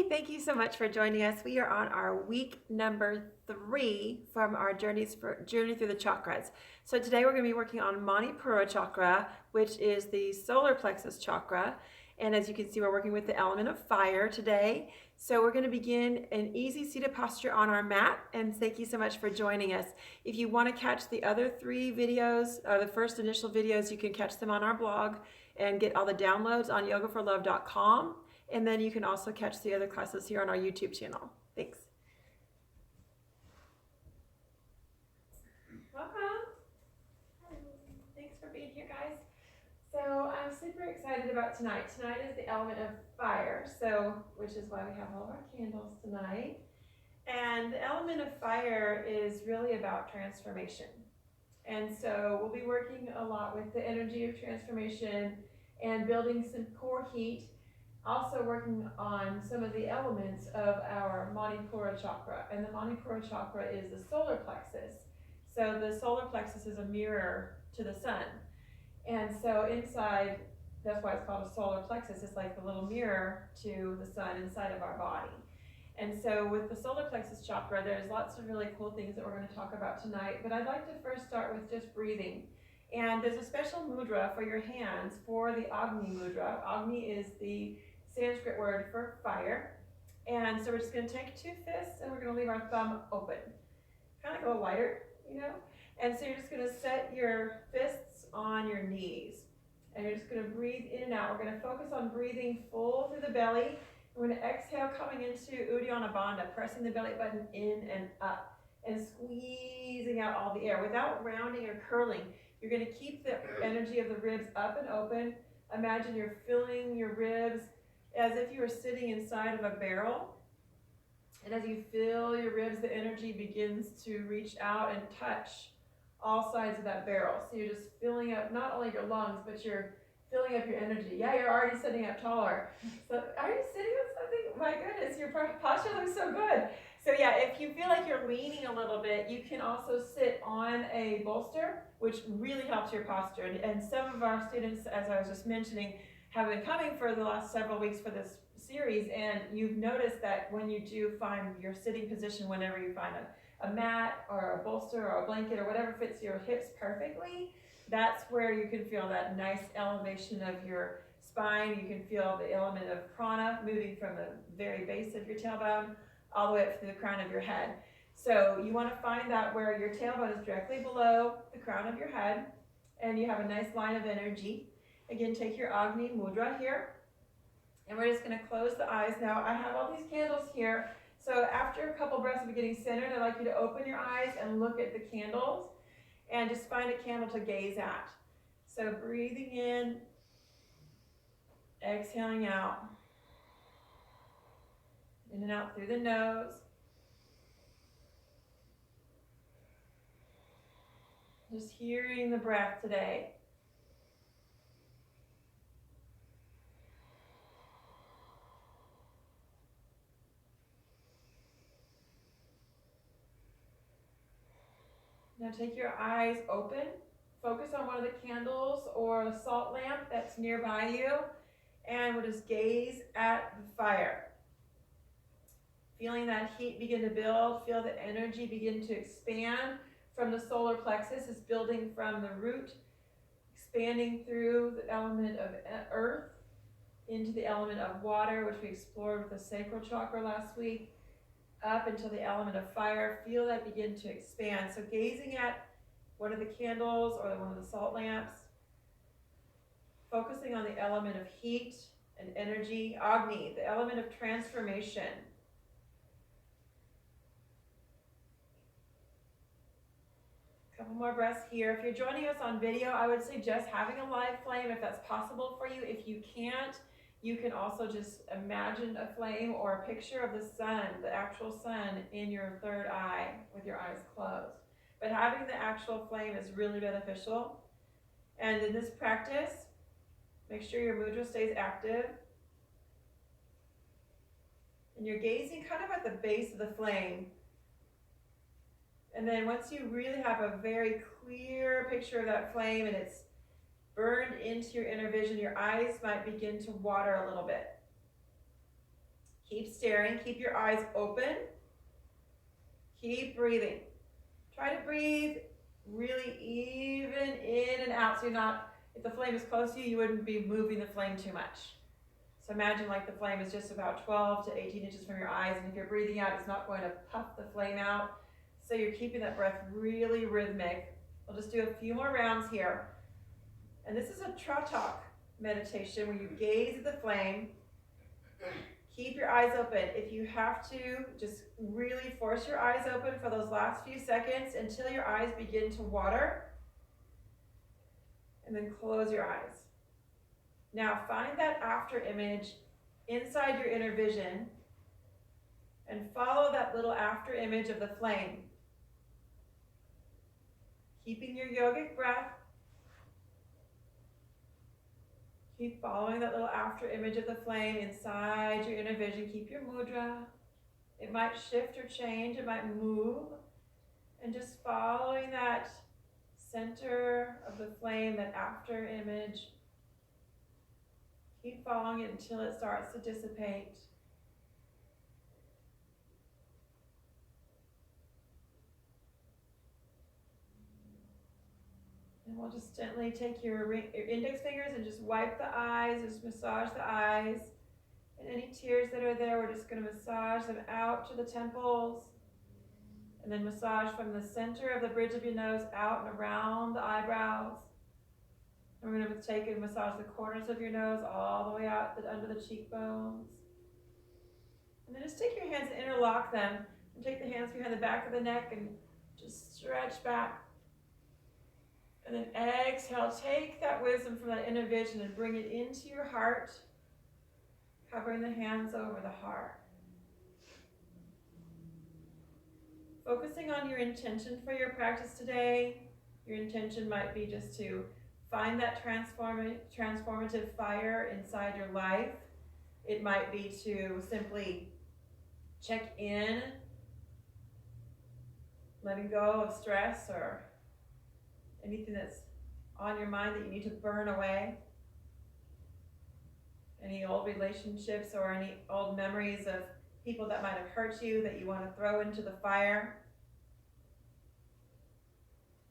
thank you so much for joining us. We are on our week number 3 from our journey through the chakras. So today we're going to be working on Manipura chakra, which is the solar plexus chakra. And as you can see, we're working with the element of fire today. So we're going to begin an easy seated posture on our mat. And thank you so much for joining us. If you want to catch the other 3 videos, the first initial videos, you can catch them on our blog and get all the downloads on yogaforlove.com. And then you can also catch the other classes here on our YouTube channel. Thanks. Welcome. Thanks for being here, guys. So I'm super excited about tonight. Tonight is the element of fire, which is why we have all of our candles tonight. And the element of fire is really about transformation. And so we'll be working a lot with the energy of transformation and building some core heat. Also working on some of the elements of our Manipura chakra. And the Manipura chakra is the solar plexus. So the solar plexus is a mirror to the sun. And so inside, that's why it's called a solar plexus. It's like the little mirror to the sun inside of our body. And so with the solar plexus chakra, there's lots of really cool things that we're going to talk about tonight. But I'd like to first start with just breathing. And there's a special mudra for your hands for the Agni mudra. Agni is the Sanskrit word for fire. And so we're just going to take 2 fists and we're going to leave our thumb open. Kind of like a little lighter, you know? And so you're just going to set your fists on your knees. And you're just going to breathe in and out. We're going to focus on breathing full through the belly. We're going to exhale coming into Uddiyana Bandha, pressing the belly button in and up. And squeezing out all the air without rounding or curling. You're going to keep the energy of the ribs up and open. Imagine you're filling your ribs as if you were sitting inside of a barrel. And as you fill your ribs, the energy begins to reach out and touch all sides of that barrel. So you're just filling up not only your lungs, but you're filling up your energy. Yeah, you're already sitting up taller. So are you sitting on something? My goodness, your posture looks so good. So yeah, if you feel like you're leaning a little bit, you can also sit on a bolster, which really helps your posture. And some of our students, as I was just mentioning, have been coming for the last several weeks for this series, and you've noticed that when you do find your sitting position, whenever you find a mat or a bolster or a blanket or whatever fits your hips perfectly, that's where you can feel that nice elevation of your spine. You can feel the element of prana moving from the very base of your tailbone all the way up to the crown of your head. So you want to find that where your tailbone is directly below the crown of your head, and you have a nice line of energy. Again, take your Agni mudra here, and we're just going to close the eyes. Now, I have all these candles here, so after a couple breaths of getting centered, I'd like you to open your eyes and look at the candles, and just find a candle to gaze at. So breathing in, exhaling out, in and out through the nose. Just hearing the breath today. Now take your eyes open, focus on one of the candles or the salt lamp that's nearby you, and we'll just gaze at the fire. Feeling that heat begin to build, feel the energy begin to expand from the solar plexus. It's building from the root, expanding through the element of earth into the element of water, which we explored with the sacral chakra last week, up into the element of fire. Feel that begin to expand. So gazing at one of the candles or one of the salt lamps, focusing on the element of heat and energy. Agni, the element of transformation. Couple more breaths here. If you're joining us on video, I would suggest having a live flame if that's possible for you. If you can't, you can also just imagine a flame or a picture of the sun, the actual sun, in your third eye with your eyes closed. But having the actual flame is really beneficial. And in this practice, make sure your mudra stays active. And you're gazing kind of at the base of the flame. And then once you really have a very clear picture of that flame and it's burned into your inner vision, your eyes might begin to water a little bit. Keep staring. Keep your eyes open. Keep breathing. Try to breathe really even in and out, so you're not, if the flame is close to you, you wouldn't be moving the flame too much. So imagine like the flame is just about 12 to 18 inches from your eyes, and if you're breathing out, it's not going to puff the flame out. So you're keeping that breath really rhythmic. We'll just do a few more rounds here. And this is a Tratak meditation where you gaze at the flame. Keep your eyes open. If you have to, just really force your eyes open for those last few seconds until your eyes begin to water. And then close your eyes. Now find that after image inside your inner vision and follow that little after image of the flame. Keeping your yogic breath. Keep following that little after image of the flame inside your inner vision. Keep your mudra. It might shift or change, it might move. And just following that center of the flame, that after image. Keep following it until it starts to dissipate. And we'll just gently take your index fingers and just wipe the eyes, just massage the eyes. And any tears that are there, we're just going to massage them out to the temples. And then massage from the center of the bridge of your nose out and around the eyebrows. And we're going to take and massage the corners of your nose all the way out under the cheekbones. And then just take your hands and interlock them. And take the hands behind the back of the neck and just stretch back. And then exhale, take that wisdom from that inner vision and bring it into your heart, covering the hands over the heart. Focusing on your intention for your practice today. Your intention might be just to find that transformative fire inside your life. It might be to simply check in, letting go of stress or anything that's on your mind that you need to burn away. Any old relationships or any old memories of people that might have hurt you that you want to throw into the fire.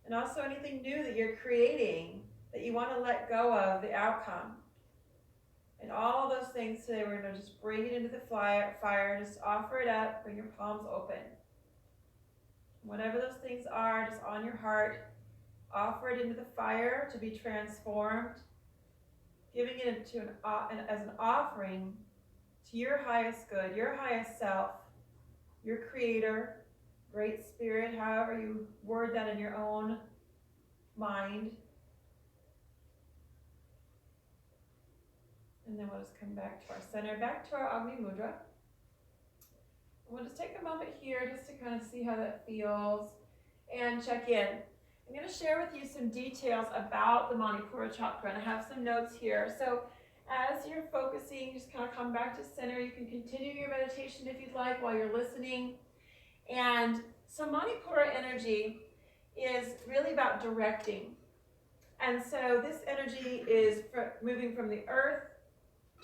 And also anything new that you're creating that you want to let go of the outcome. And all those things today, we're going to just bring it into the fire, just offer it up, bring your palms open. Whatever those things are, just on your heart, offer it into the fire to be transformed, giving it to as an offering to your highest good, your highest self, your creator, great spirit, however you word that in your own mind. And then we'll just come back to our center, back to our Agni Mudra. We'll just take a moment here just to kind of see how that feels and check in. I'm going to share with you some details about the Manipura chakra, and I have some notes here. So as you're focusing, just kind of come back to center. You can continue your meditation if you'd like while you're listening. And so Manipura energy is really about directing. And so this energy is moving from the earth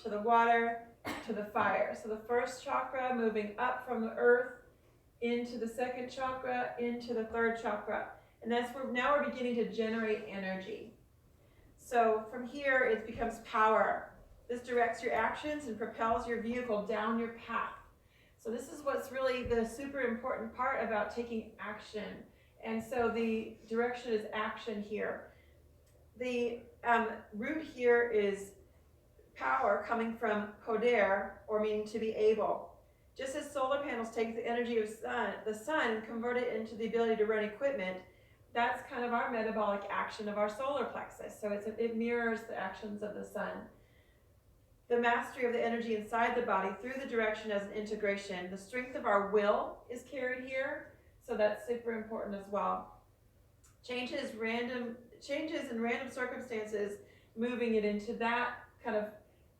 to the water to the fire. So the first chakra moving up from the earth into the second chakra, into the third chakra. And that's where now we're beginning to generate energy. So from here, it becomes power. This directs your actions and propels your vehicle down your path. So this is what's really the super important part about taking action. And so the direction is action here. The root here is power coming from poder, or meaning to be able. Just as solar panels take the energy of the sun and convert it into the ability to run equipment, that's kind of our metabolic action of our solar plexus. So it mirrors the actions of the sun. The mastery of the energy inside the body through the direction as an integration. The strength of our will is carried here, so that's super important as well. Changes in random circumstances, moving it into that kind of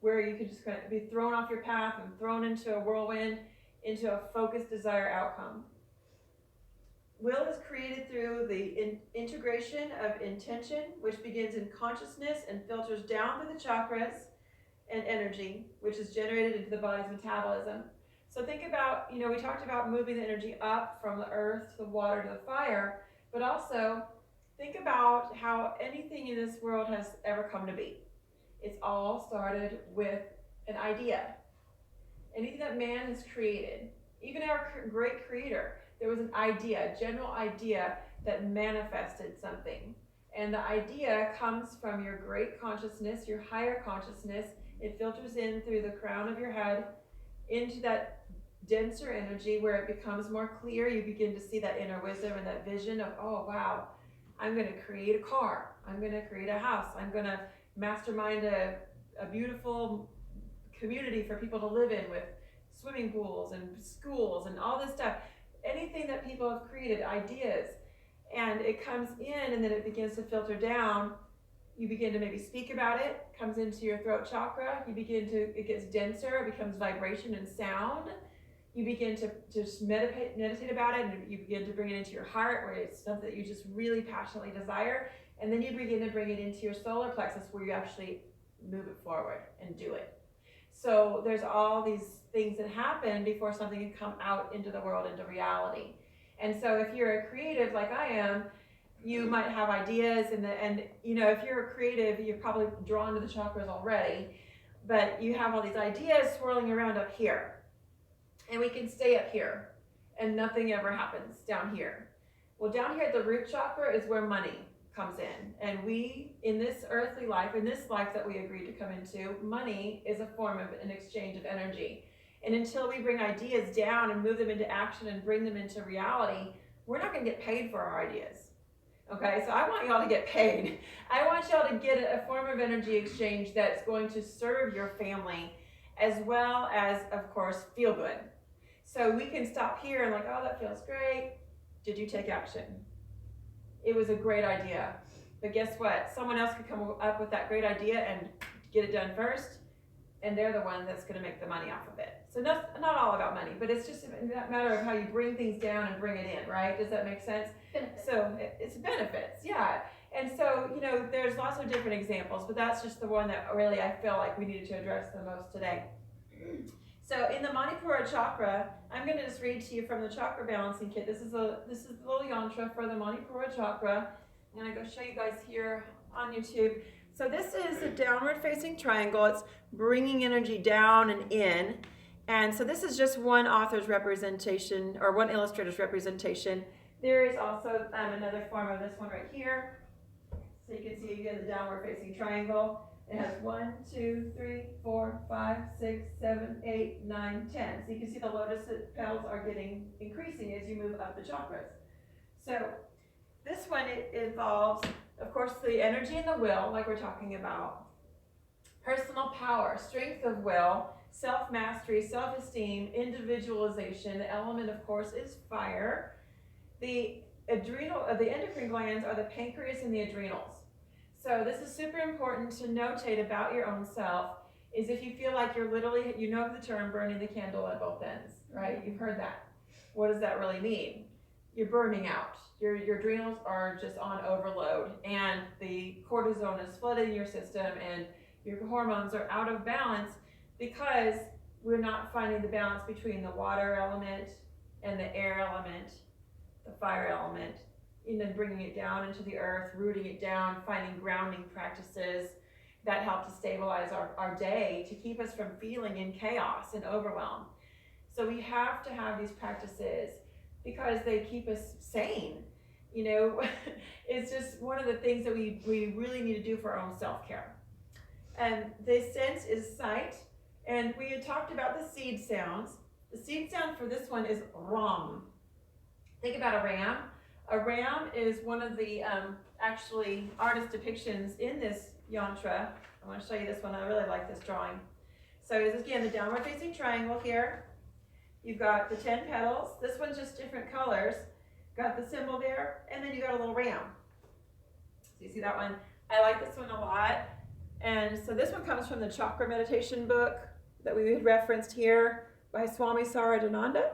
where you could just kind of be thrown off your path and thrown into a whirlwind, into a focused desire outcome. Will is created through the integration of intention, which begins in consciousness and filters down to the chakras and energy, which is generated into the body's metabolism. So think about, we talked about moving the energy up from the earth to the water to the fire, but also think about how anything in this world has ever come to be. It's all started with an idea. Anything that man has created, even our great creator, there was an idea, a general idea that manifested something. And the idea comes from your great consciousness, your higher consciousness. It filters in through the crown of your head into that denser energy where it becomes more clear. You begin to see that inner wisdom and that vision of, oh wow, I'm going to create a car. I'm going to create a house. I'm going to mastermind a beautiful community for people to live in with swimming pools and schools and all this stuff. Anything that people have created, ideas, and it comes in and then it begins to filter down. You begin to maybe speak about it, comes into your throat chakra. It gets denser, it becomes vibration and sound. You begin to just meditate about it, and you begin to bring it into your heart where it's something that you just really passionately desire. And then you begin to bring it into your solar plexus where you actually move it forward and do it. So there's all these things that happen before something can come out into the world, into reality. And so if you're a creative like I am, you might have ideas, and if you're a creative, you're probably drawn to the chakras already, but you have all these ideas swirling around up here. And we can stay up here and nothing ever happens down here. Well, down here at the root chakra is where money comes in. And we, in this earthly life, in this life that we agreed to come into, money is a form of an exchange of energy. And until we bring ideas down and move them into action and bring them into reality, we're not going to get paid for our ideas. Okay, so I want y'all to get paid. I want y'all to get a form of energy exchange that's going to serve your family as well as, of course, feel good. So we can stop here and like, oh, that feels great. Did you take action? It was a great idea. But guess what? Someone else could come up with that great idea and get it done first, and they're the one that's going to make the money off of it. So not all about money, but it's just a matter of how you bring things down and bring it in, right? Does that make sense? Benefits. So it's benefits, yeah. And so, there's lots of different examples, but that's just the one that really I feel like we needed to address the most today. So in the Manipura chakra, I'm going to just read to you from the chakra balancing kit. This is the little yantra for the Manipura chakra. I'm going to go show you guys here on YouTube. So this is a downward facing triangle. It's bringing energy down and in. And so this is just one author's representation, or one illustrator's representation. There is also another form of this one right here. So you can see again the downward facing triangle. It has 1, 2, 3, 4, 5, 6, 7, 8, 9, 10. So you can see the lotus petals are getting increasing as you move up the chakras. So this one, it involves, of course, the energy and the will, like we're talking about. Personal power, strength of will, self-mastery, self-esteem, individualization. The element, of course, is fire. The endocrine glands are the pancreas and the adrenals. So this is super important to notate about your own self, is if you feel like you're literally, the term burning the candle at both ends, right? You've heard that. What does that really mean? You're burning out. Your adrenals are just on overload, and the cortisone is flooding your system, and your hormones are out of balance because we're not finding the balance between the water element and the air element, the fire element, and then bringing it down into the earth, rooting it down, finding grounding practices that help to stabilize our day to keep us from feeling in chaos and overwhelm. So we have to have these practices because they keep us sane. It's just one of the things that we really need to do for our own self-care. And the sense is sight. And we had talked about the seed sounds. The seed sound for this one is ram. Think about a ram. A ram is one of the actually artist depictions in this yantra. I want to show you this one. I really like this drawing. So this is, again, the downward facing triangle here. You've got the 10 petals. This one's just different colors. Got the symbol there, and then you got a little ram. So you see that one? I like this one a lot. And so this one comes from the Chakra Meditation book that we had referenced here by Swami Saradananda.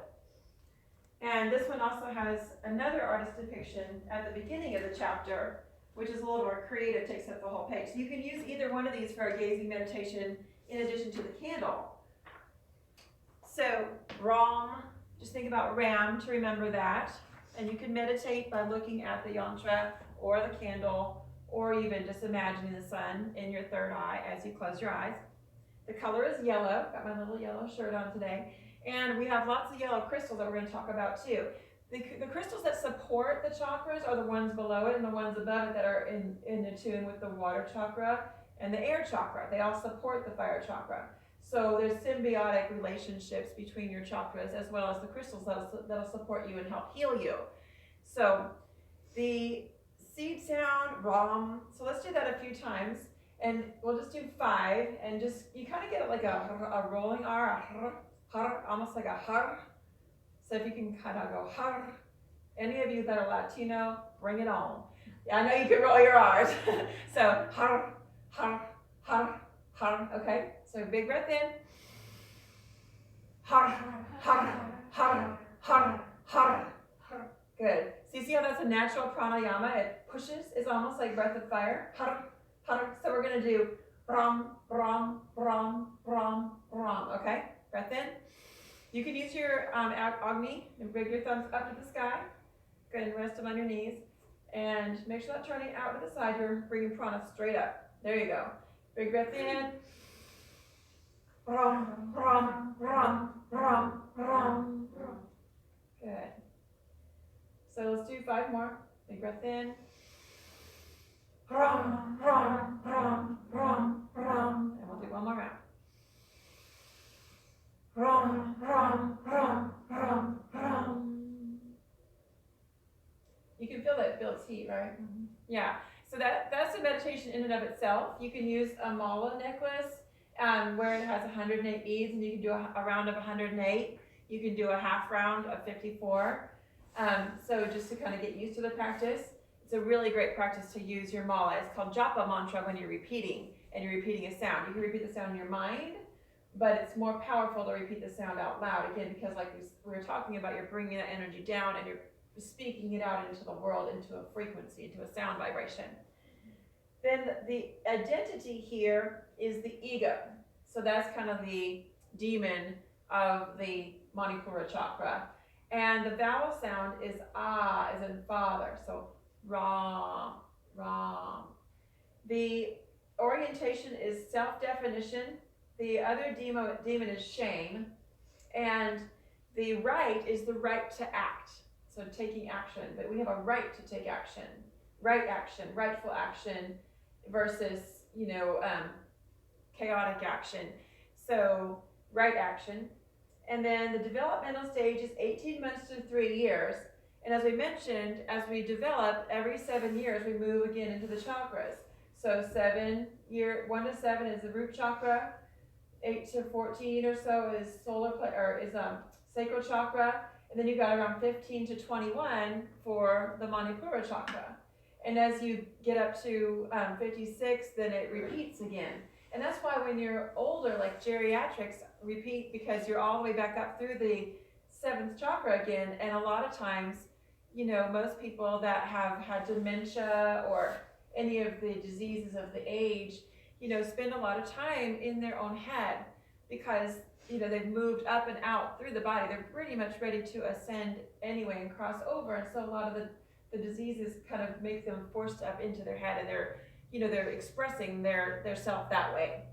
And this one also has another artist depiction at the beginning of the chapter, which is a little more creative, takes up the whole page. So you can use either one of these for a gazing meditation in addition to the candle. So Ram, just think about Ram to remember that. And you can meditate by looking at the yantra or the candle, or even just imagining the sun in your third eye as you close your eyes. The color is yellow. Got my little yellow shirt on today. And we have lots of yellow crystals that we're going to talk about too. The crystals that support the chakras are the ones below it and the ones above it that are in attune with the water chakra and the air chakra. They all support the fire chakra. So there's symbiotic relationships between your chakras as well as the crystals that'll support you and help heal you. So the seed sound, Ram. So let's do that a few times. And we'll just do 5, and just, you kind of get it like a rolling R, almost like a har. So if you can kind of go har. Any of you that are Latino, bring it on. Yeah, I know you can roll your R's. So har, har, har, har. Okay, so big breath in. Har, har, har, har, har. Good. So you see how that's a natural pranayama? It pushes. It's almost like breath of fire. Har, har. So we're going to do ram, ram, ram, ram, ram. Okay? Breath in. You can use your Agni and bring your thumbs up to the sky. Go ahead and rest them on your knees. And make sure that turning out to the side, you're bringing prana straight up. There you go. Big breath in. Ram, ram, ram, ram, ram. Good. So let's do 5 more. Big breath in. Ram, ram, ram, ram, ram. And we'll do 1 more round. Ram, ram, ram, ram, ram. You can feel that it builds heat, right? Mm-hmm. Yeah. So that's a meditation in and of itself. You can use a mala necklace where it has 108 beads, and you can do a round of 108. You can do a half round of 54. So just to kind of get used to the practice, it's a really great practice to use your mala. It's called japa mantra when you're repeating, and you're repeating a sound. You can repeat the sound in your mind, but it's more powerful to repeat the sound out loud, again, because like we were talking about, you're bringing that energy down and you're speaking it out into the world, into a frequency, into a sound vibration. Then the identity here is the ego. So that's kind of the demon of the Manipura chakra. And the vowel sound is ah, as in father. So ram, ram. The orientation is self-definition. The other demon is shame. And the right is the right to act. So taking action. But we have a right to take action. Right action, rightful action versus, chaotic action. So right action. And then the developmental stage is 18 months to 3 years. And as we mentioned, as we develop, every 7 years we move again into the chakras. So 1 to 7 is the root chakra, 8 to 14 or so is sacral chakra, and then you've got around 15 to 21 for the Manipura chakra. And as you get up to 56, then it repeats again. And that's why when you're older, like geriatrics, repeat because you're all the way back up through the 7th chakra again. And a lot of times, most people that have had dementia or any of the diseases of the age, spend a lot of time in their own head because, they've moved up and out through the body. They're pretty much ready to ascend anyway and cross over. And so a lot of the diseases kind of make them forced up into their head, and they're expressing their self that way.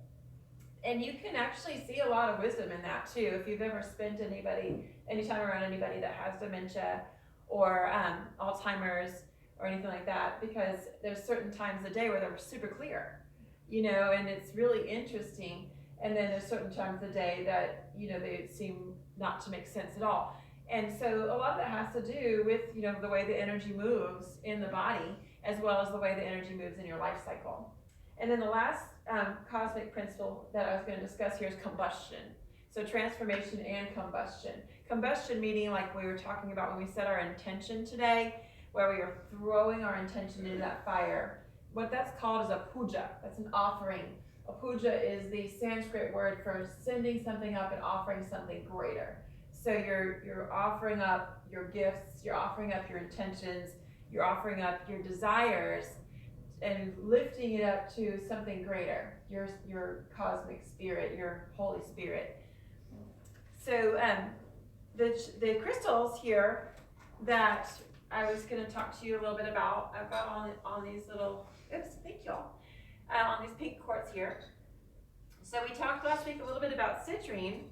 And you can actually see a lot of wisdom in that too. If you've ever spent any time around anybody that has dementia or Alzheimer's or anything like that, because there's certain times of the day where they're super clear, and it's really interesting. And then there's certain times of the day that, they seem not to make sense at all. And so a lot of that has to do with, the way the energy moves in the body, as well as the way the energy moves in your life cycle. And then the last cosmic principle that I was going to discuss here is combustion. So transformation and combustion. Combustion meaning, like we were talking about when we set our intention today, where we are throwing our intention into that fire. What that's called is a puja. That's an offering. A puja is the Sanskrit word for sending something up and offering something greater. So you're offering up your gifts, you're offering up your intentions, you're offering up your desires, and lifting it up to something greater, your cosmic spirit, your Holy Spirit. So the crystals here that I was going to talk to you a little bit about. I've got on these little, oops, thank you all, on these pink quartz here. So we talked last week a little bit about citrine,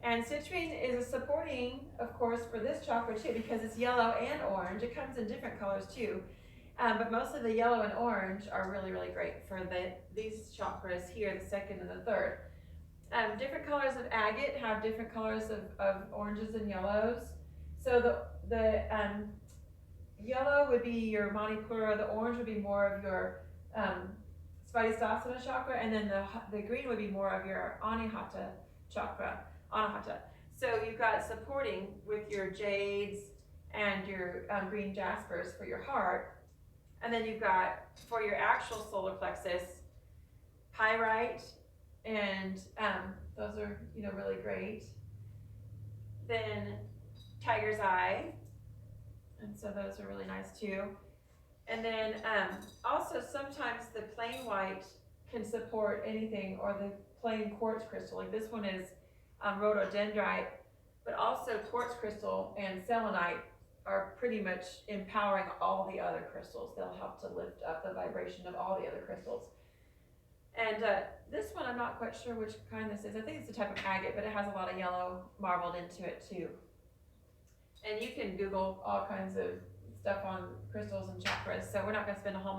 and citrine is a supporting, of course, for this chakra too, because it's yellow and orange. It comes in different colors too, but mostly the yellow and orange are really, really great for these chakras here, the second and the third. Different colors of agate have different colors of oranges and yellows. So the yellow would be your Manipura, the orange would be more of your Spiri Starting chakra, and then the green would be more of your Anahata chakra. So you've got supporting with your jades and your green jaspers for your heart, and then you've got for your actual solar plexus, pyrite, and those are really great. Then tiger's eye, and so those are really nice too. And then also sometimes the plain white can support anything, or the plain quartz crystal. Like this one is rhododendrite, but also quartz crystal and selenite are pretty much empowering all the other crystals. They'll help to lift up the vibration of all the other crystals. And this one, I'm not quite sure which kind this is. I think it's a type of agate, but it has a lot of yellow marbled into it too. And you can Google all kinds of stuff on crystals and chakras, so we're not going to spend a whole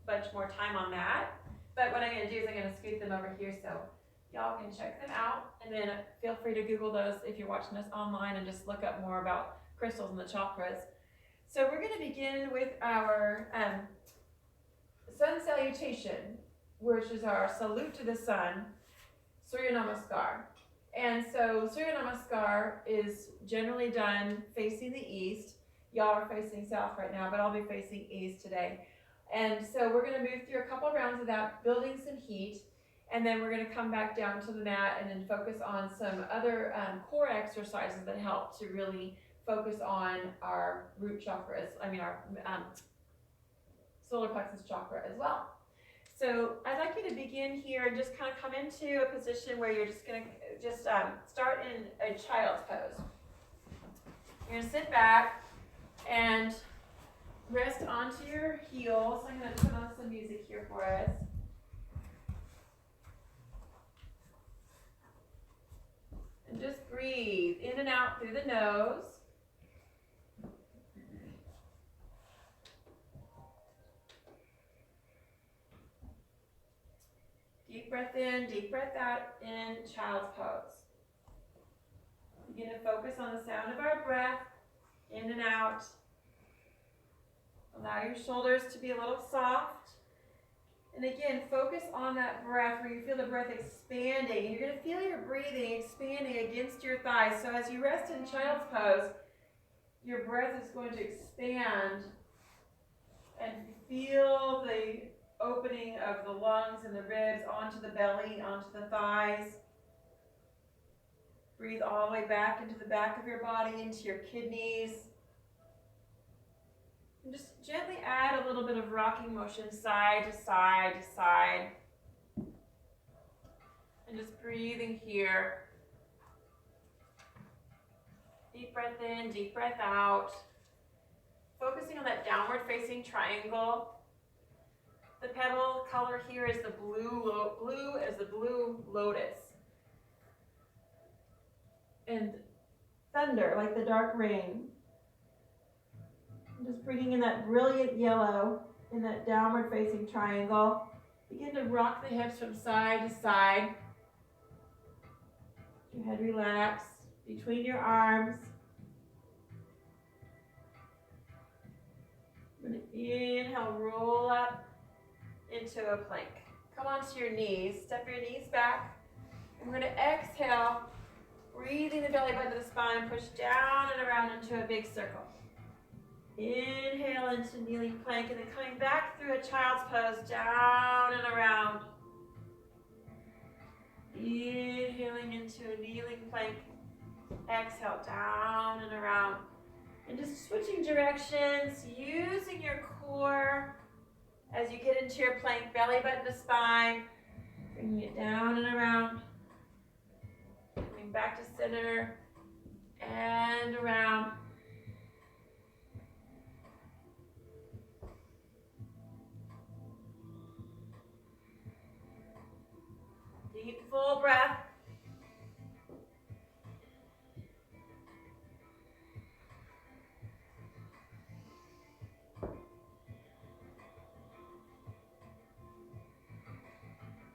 bunch more time on that. But what I'm going to do is I'm going to scoot them over here so y'all can check them out, and then feel free to Google those if you're watching us online and just look up more about crystals and the chakras. So we're going to begin with our Sun Salutation, which is our salute to the sun, Surya Namaskar. And so Surya Namaskar is generally done facing the east. Y'all are facing south right now, but I'll be facing east today. And so we're going to move through a couple of rounds of that, building some heat, and then we're going to come back down to the mat and then focus on some other core exercises that help to really focus on our root chakras, our solar plexus chakra as well. So I'd like you to begin here and just kind of come into a position where you're just going to start in a child's pose. You're going to sit back and rest onto your heels. I'm going to put on some music here for us. And just breathe in and out through the nose. Deep breath in, deep breath out in child's pose. Begin to focus on the sound of our breath, in and out. Allow your shoulders to be a little soft. And again, focus on that breath where you feel the breath expanding. And you're going to feel your breathing expanding against your thighs. So as you rest in child's pose, your breath is going to expand. And feel the opening of the lungs and the ribs onto the belly, onto the thighs. Breathe all the way back into the back of your body, into your kidneys. And just gently add a little bit of rocking motion side to side to side. And just breathing here. Deep breath in, deep breath out. Focusing on that downward facing triangle. The petal color here is the blue lotus. And thunder, like the dark rain. Just bringing in that brilliant yellow in that downward facing triangle. Begin to rock the hips from side to side. Your head relax between your arms. I'm going to inhale, roll up into a plank. Come onto your knees. Step your knees back. I'm going to exhale, breathing the belly button to the spine, push down and around into a big circle. Inhale into kneeling plank, and then coming back through a child's pose, down and around. Inhaling into a kneeling plank. Exhale, down and around. And just switching directions, using your core as you get into your plank, belly button to spine, bringing it down and around. Coming back to center. and around. Deep, full breath.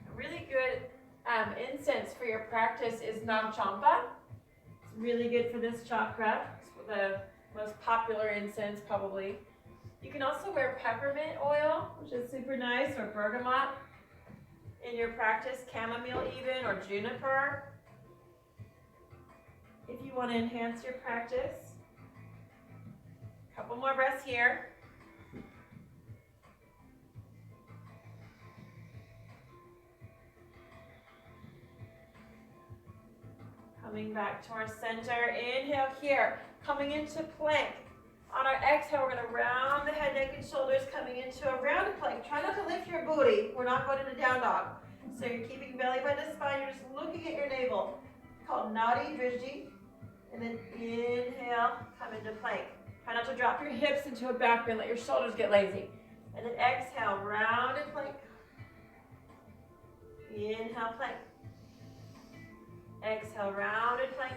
A really good incense for your practice is Namchampa. It's really good for this chakra. It's the most popular incense probably. You can also wear peppermint oil, which is super nice, or bergamot in your practice, chamomile even, or juniper, if you want to enhance your practice. A couple more breaths here. Coming back to our center. Inhale here. Coming into plank. On our exhale, we're going to round the head, neck, and shoulders, coming into a rounded plank. Try not to lift your booty. We're not going into down dog. So you're keeping belly button to spine. You're just looking at your navel. It's called Nadi Drishti. And then inhale, come into plank. Try not to drop your hips into a back bend. Let your shoulders get lazy. And then exhale, rounded plank. Inhale, plank. Exhale, rounded plank.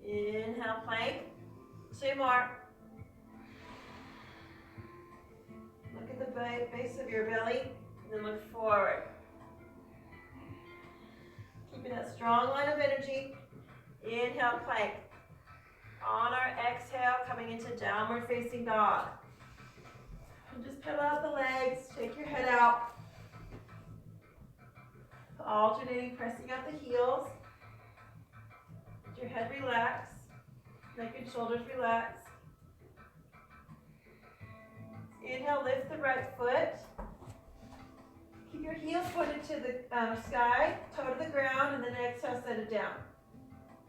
Inhale, plank. 2 more. Look at the base of your belly, and then look forward. Keeping that strong line of energy. Inhale, plank. On our exhale, coming into downward facing dog. And just pedal out the legs, shake your head out. Alternating, pressing out the heels. Let your head relax. Neck and shoulders relax. Inhale, lift the right foot. Keep your heels pointed to the sky, toe to the ground, and then exhale, set it down.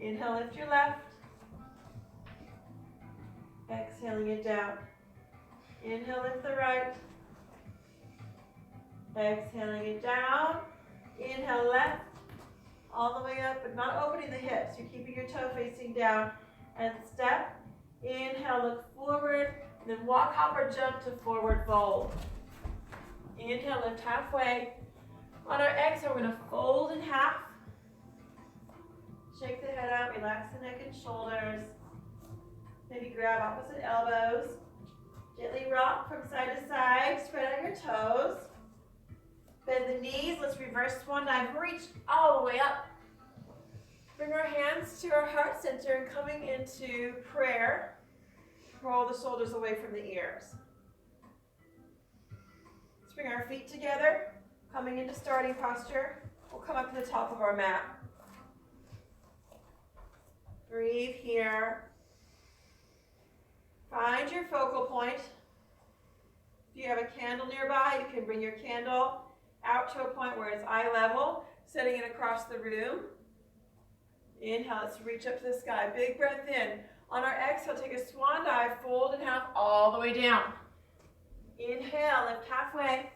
Inhale, lift your left. Exhaling it down. Inhale, lift the right. Exhaling it down. Inhale, left. All the way up, but not opening the hips. You're keeping your toe facing down. And step. Inhale, look forward. And then walk, hop, or jump to forward fold. Inhale, lift halfway. On our exhale, we're going to fold in half. Shake the head out, relax the neck and shoulders. Maybe grab opposite elbows. Gently rock from side to side. Spread out your toes. Bend the knees. Let's reverse swan dive. Reach all the way up. Bring our hands to our heart center and coming into prayer. Roll the shoulders away from the ears. Let's bring our feet together. Coming into starting posture. We'll come up to the top of our mat. Breathe here. Find your focal point. If you have a candle nearby, you can bring your candle out to a point where it's eye level, setting it across the room. Inhale, let's reach up to the sky. Big breath in. On our exhale, take a swan dive, fold in half all the way down. Inhale, lift halfway.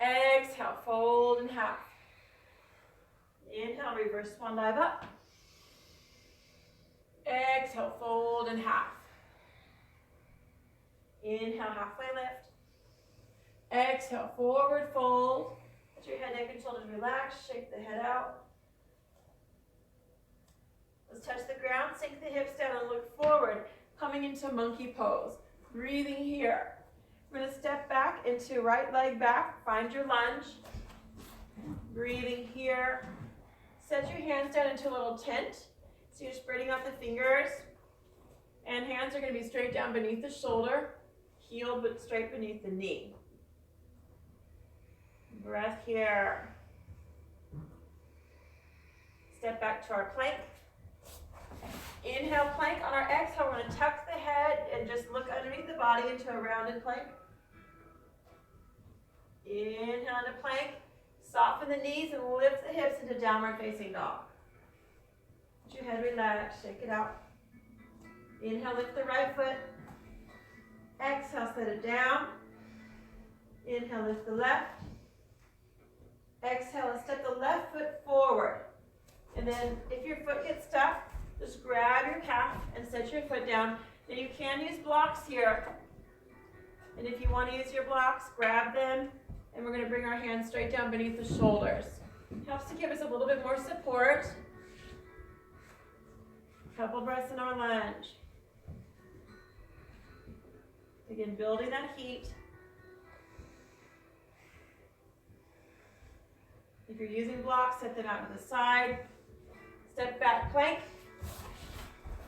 Exhale, fold in half. Inhale, reverse swan dive up. Exhale, fold in half. Inhale, halfway lift. Exhale, forward fold. Let your head, neck, and shoulders relax. Shake the head out. Let's touch the ground, sink the hips down, and look forward. Coming into monkey pose. Breathing here. We're going to step back into right leg back. Find your lunge. Breathing here. Set your hands down into a little tent. So you're spreading out the fingers. And hands are going to be straight down beneath the shoulder. Heel but straight beneath the knee. Breath here. Step back to our plank. Inhale, plank. On our exhale, we're going to tuck the head and just look underneath the body into a rounded plank. Inhale into plank. Soften the knees and lift the hips into downward facing dog. Let your head relax. Shake it out. Inhale, lift the right foot. Exhale, set it down. Inhale, lift the left. Exhale, and step the left foot forward. And And then if your foot gets stuck, just grab your calf and set your foot down. Now you can use blocks here. And if you want to use your blocks, grab them. And we're going to bring our hands straight down beneath the shoulders. Helps to give us a little bit more support. Couple breaths in our lunge. Again, building that heat. If you're using blocks, set them out to the side. Step back, plank.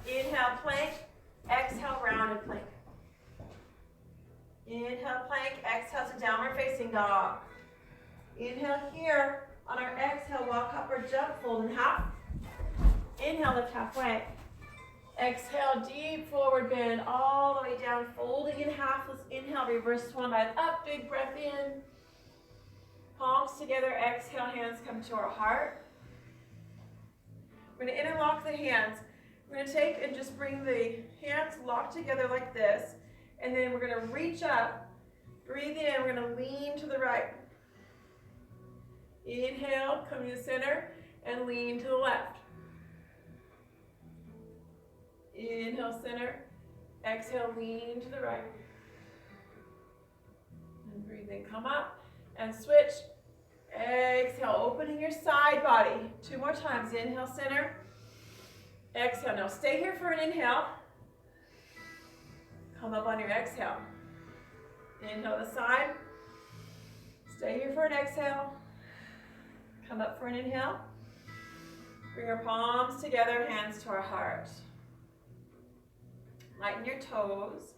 Inhale, plank. Exhale, rounded plank. Inhale, plank. Exhale to downward facing dog. Inhale here. On our exhale, walk upward jump, fold in half. Inhale, lift halfway. Exhale, deep forward bend all the way down, folding in half. Let's inhale, reverse swan dive up, big breath in. Palms together, exhale, hands come to our heart. We're going to interlock the hands. We're going to take and just bring the hands locked together like this. And then we're going to reach up, breathe in, we're going to lean to the right. Inhale, come to the center, and lean to the left. Inhale, center. Exhale, lean to the right. And breathe in, come up, and switch. Exhale, opening your side body. 2 more times. Inhale, center. Exhale. Now stay here for an inhale. Come up on your exhale. Inhale to the side. Stay here for an exhale. Come up for an inhale. Bring our palms together, hands to our heart. Lighten your toes.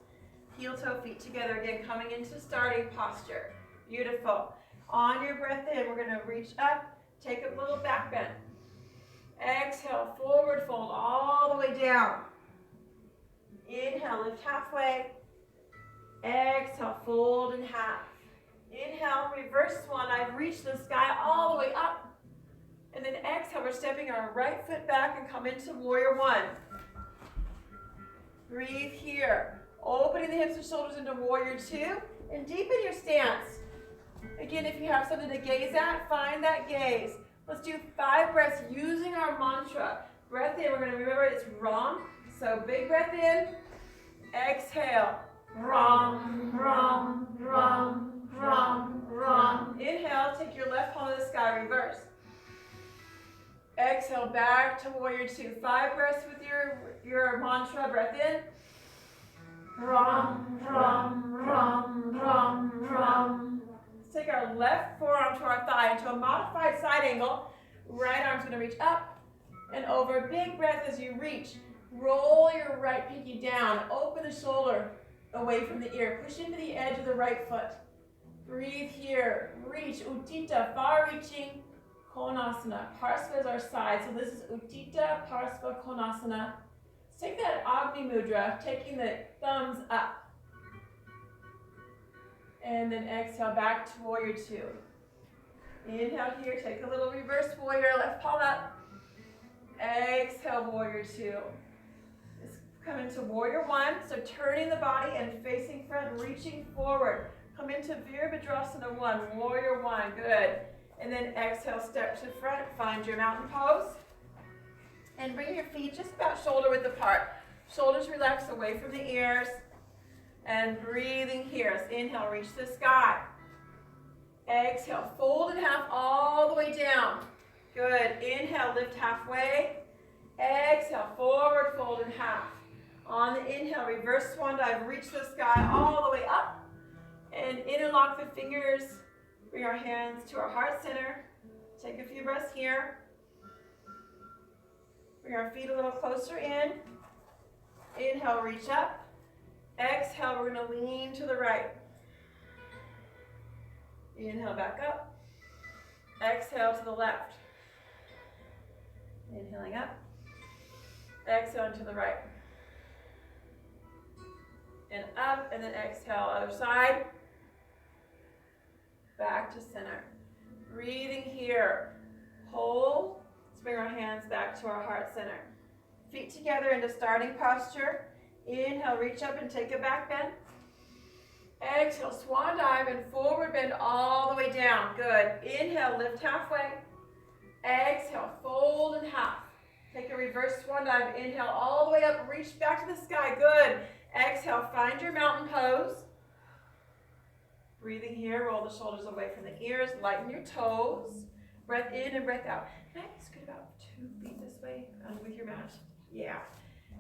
Heel toe, feet together again, coming into starting posture. Beautiful. On your breath in, we're going to reach up, take a little back bend. Exhale, forward fold all the way down. Inhale, lift halfway. Exhale, fold in half. Inhale, reverse swan dive, reach the sky all the way up. And then exhale, we're stepping our right foot back and come into warrior one. Breathe here. Opening the hips and shoulders into warrior two. And deepen your stance. Again, if you have something to gaze at, find that gaze. Let's do 5 breaths using our mantra. Breath in, we're going to remember it's Ram. So big breath in. Exhale. Ram, Ram, Ram, Ram, Ram. Inhale, take your left palm to the sky, reverse. Exhale, back to warrior two. 5 breaths with your mantra. Breath in. Ram, Ram, Ram, Ram, Ram. Let's take our left forearm to our thigh into a modified side angle. Right arm's going to reach up and over. Big breath as you reach. Roll your right pinky down. Open the shoulder away from the ear. Push into the edge of the right foot. Breathe here. Reach. Uttita, far-reaching Konasana. Parsva is our side, so this is Uttita Parsva Konasana. Let's take that Agni Mudra, taking the thumbs up. And then exhale back to warrior two. Inhale here, take a little reverse warrior, left palm up. Exhale, warrior two. Let's come into warrior one, so turning the body and facing front, reaching forward. Come into Virabhadrasana one, warrior one, good. And then exhale, step to front, find your mountain pose. And bring your feet just about shoulder width apart. Shoulders relax away from the ears. And breathing here. So inhale, reach the sky. Exhale, fold in half all the way down. Good. Inhale, lift halfway. Exhale, forward fold in half. On the inhale, reverse swan dive, reach the sky all the way up. And interlock the fingers. Bring our hands to our heart center. Take a few breaths here. Bring our feet a little closer in. Inhale, reach up. Exhale, we're going to lean to the right. Inhale, back up. Exhale to the left. Inhaling up. Exhale to the right. And up, and then exhale, other side. Back to center. Breathing here. Hold. Let's bring our hands back to our heart center. Feet together into starting posture. Inhale, reach up and take a back bend. Exhale, swan dive and forward bend all the way down. Good. Inhale, lift halfway. Exhale, fold in half. reverse swan dive. Inhale all the way up, reach back to the sky. Good. Exhale, find your mountain pose. Breathing here, roll the shoulders away from the ears, lighten your toes. Breath in and breath out. Can I scoot about 2 feet this way with your mat? Yeah.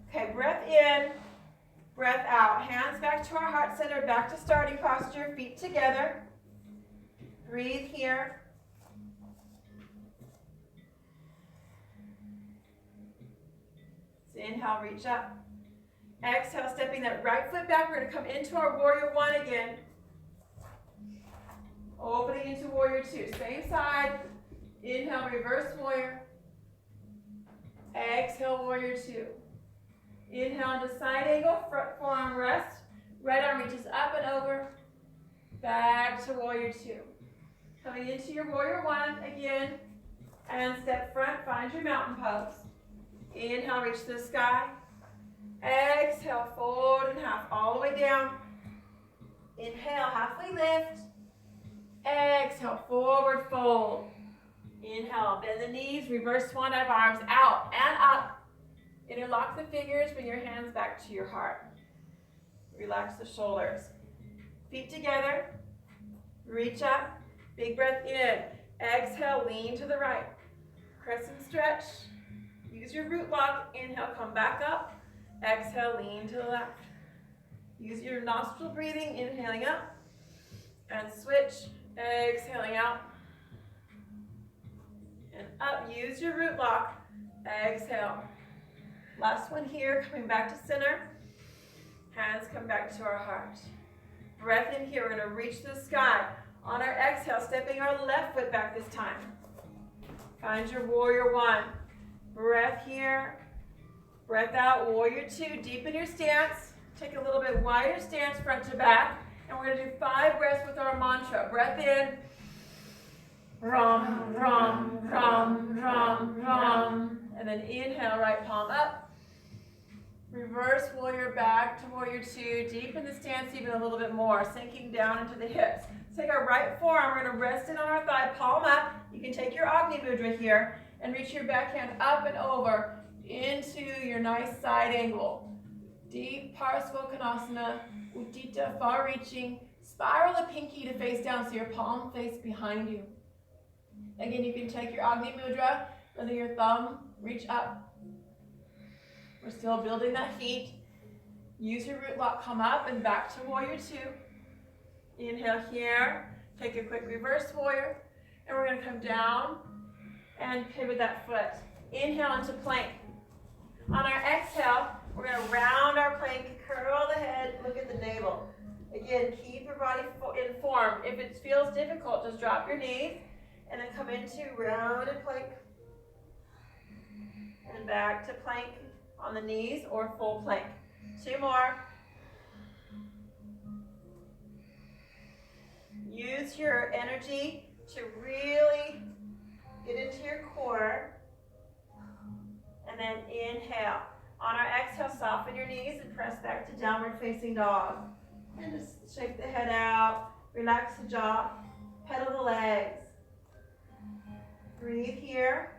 Okay, breath in, breath out. Hands back to our heart center, back to starting posture, feet together. Breathe here. So inhale, reach up. Exhale, stepping that right foot back. We're going to come into our warrior one again. Opening into warrior two. Same side. Inhale, reverse warrior. Exhale, warrior two. Inhale into side angle, front forearm rest. Right arm reaches up and over. Back to warrior two. Coming into your warrior one again. And step front, find your mountain pose. Inhale, reach to the sky. Exhale, forward and half, all the way down. Inhale, halfway lift. Exhale, forward fold. Inhale, bend the knees, reverse swan dive, arms out and up. Interlock the fingers, bring your hands back to your heart. Relax the shoulders. Feet together, reach up, big breath in. Exhale, lean to the right. Crescent stretch. Use your root lock. Inhale, come back up. Exhale, lean to the left. Use your nostril breathing, inhaling up. And switch, exhaling out. And up, use your root lock. Exhale. Last one here, coming back to center. Hands come back to our heart. Breath in here, we're going to reach the sky. On our exhale, stepping our left foot back this time. Find your warrior one. Breath here. Breath out, warrior two. Deepen your stance. Take a little bit wider stance front to back. And we're going to do 5 breaths with our mantra. Breath in. Ram, ram, ram, ram, ram. And then inhale, right palm up. Reverse warrior back to warrior two. Deepen the stance even a little bit more, sinking down into the hips. Take our right forearm, we're going to rest it on our thigh, palm up. You can take your Agni Mudra here and reach your backhand up and over into your nice side angle. Deep Parasvakonasana, Uddita, far reaching. Spiral the pinky to face down so your palm face behind you. Again, you can take your Agni Mudra, letting your thumb reach up. We're still building that heat. Use your root lock, come up and back to warrior two. Inhale here, take a quick reverse warrior, and we're going to come down and pivot that foot. Inhale into plank. On our exhale, we're going to round our plank, curl the head, look at the navel. Again, keep your body in form. If it feels difficult, just drop your knees and then come into rounded plank. And back to plank on the knees or full plank. 2 more. Use your energy to really get into your core. And then inhale. On our exhale, soften your knees and press back to downward facing dog. And just shake the head out, relax the jaw, pedal the legs. Breathe here.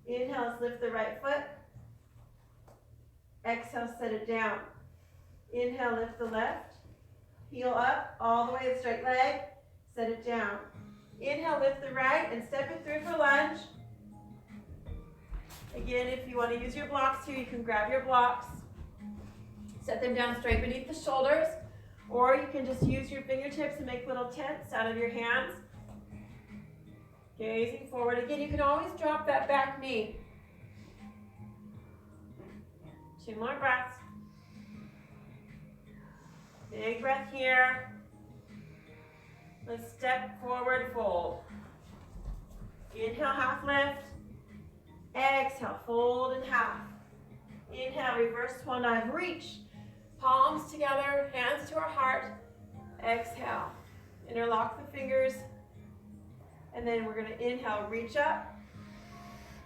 Inhale, let's lift the right foot. Exhale, set it down. Inhale, lift the left. Heel up, all the way to the straight leg. Set it down. Inhale, lift the right and step it through for lunge. Again, if you want to use your blocks here, you can grab your blocks. Set them down straight beneath the shoulders. Or you can just use your fingertips and make little tents out of your hands. Gazing forward. Again, you can always drop that back knee. 2 more breaths. Big breath here. Let's step forward, fold. Inhale, half lift. Exhale, fold in half. Inhale, reverse swan dive, reach. Palms together, hands to our heart. Exhale. Interlock the fingers. And then we're going to inhale, reach up.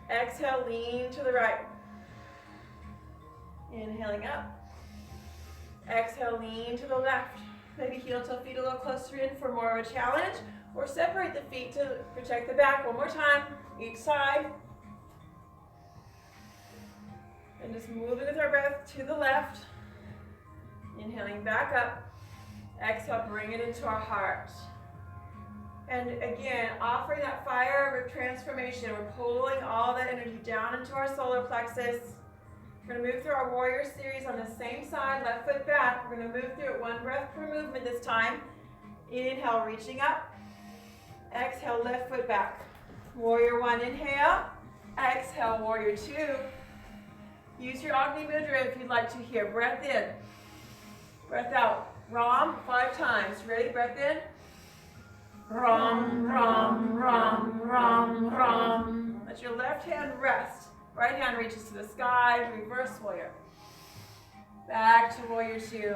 Exhale, lean to the right. Inhaling up. Exhale, lean to the left. Maybe heel toe feet a little closer in for more of a challenge. or separate the feet to protect the back. One more time, each side. And just moving with our breath to the left. Inhaling back up. Exhale, bring it into our heart. And again, offering that fire of transformation. We're pulling all that energy down into our solar plexus. We're going to move through our warrior series on the same side, left foot back. We're going to move through it one breath per movement this time. Inhale, reaching up. Exhale, left foot back. Warrior one, inhale. Exhale, warrior two. Use your Agni Mudra if you'd like to here. Breath in. Breath out. Ram 5 times. Ready? Breath in. Ram, ram, ram, ram, ram. Let your left hand rest. Right hand reaches to the sky. Reverse warrior. Back to warrior two.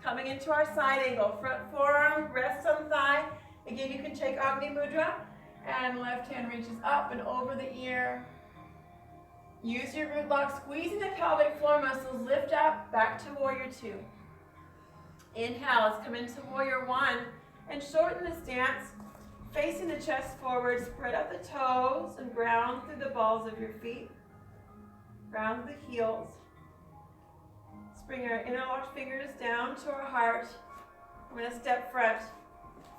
Coming into our side angle. Front forearm, rest on thigh. Again, you can take Agni Mudra. And left hand reaches up and over the ear. Use your root lock, squeezing the pelvic floor muscles. Lift up, back to warrior two. Inhale, let's come into warrior one. And shorten the stance, facing the chest forward. Spread out the toes and ground through the balls of your feet. Ground the heels. Let's bring our interlocked fingers down to our heart. We're going to step front.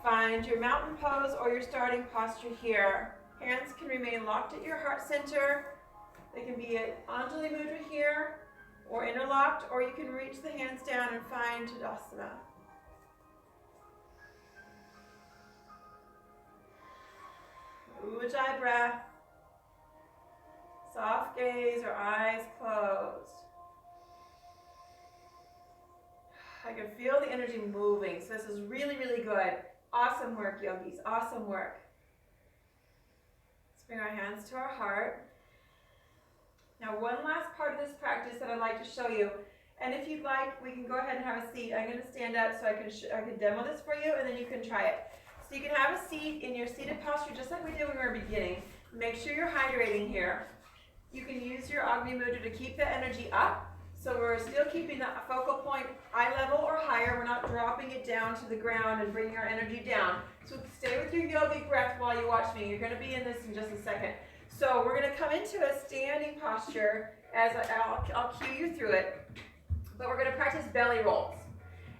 Find your mountain pose or your starting posture here. Hands can remain locked at your heart center. They can be at Anjali Mudra here, or interlocked, or you can reach the hands down and find Tadasana. Ujjayi breath. Soft gaze or eyes closed. I can feel the energy moving, so this is really, really good. Awesome work, yogis. Awesome work. Let's bring our hands to our heart. Now, one last part of this practice that I'd like to show you, and if you'd like, we can go ahead and have a seat. I'm going to stand up so I can demo this for you, and then you can try it. So you can have a seat in your seated posture, just like we did when we were beginning. Make sure you're hydrating here. You can use your Agni Mudra to keep the energy up. So we're still keeping the focal point eye level or higher. We're not dropping it down to the ground and bringing our energy down. So stay with your yogic breath while you watch me. You're going to be in this in just a second. So we're going to come into a standing posture as I'll cue you through it. But we're going to practice belly rolls.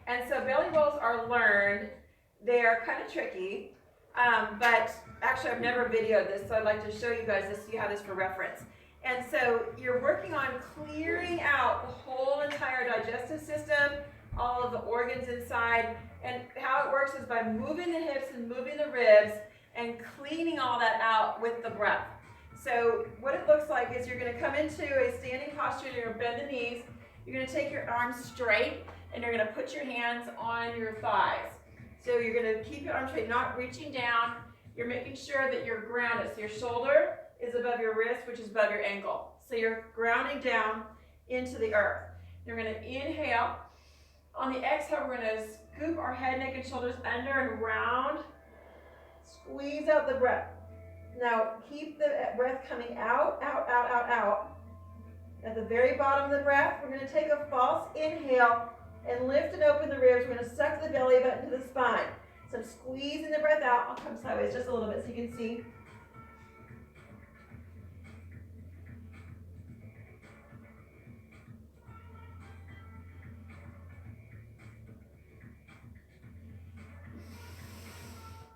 And so belly rolls are learned. They are kind of tricky. But actually I've never videoed this, so I'd like to show you guys this so you have this for reference. And so you're working on clearing out the whole entire digestive system, all of the organs inside, and how it works is by moving the hips and moving the ribs and cleaning all that out with the breath. So what it looks like is you're going to come into a standing posture, you're going to bend the knees, you're going to take your arms straight, and you're going to put your hands on your thighs. So you're going to keep your arms straight, not reaching down. You're making sure that you're grounded. So your shoulder is above your wrist, which is above your ankle. So you're grounding down into the earth. You're going to inhale. On the exhale, we're going to scoop our head, neck, and shoulders under and round. Squeeze out the breath. Now, keep the breath coming out, out, out, out, out. At the very bottom of the breath, we're going to take a false inhale and lift and open the ribs. We're going to suck the belly button to the spine. So I'm squeezing the breath out. I'll come sideways just a little bit so you can see.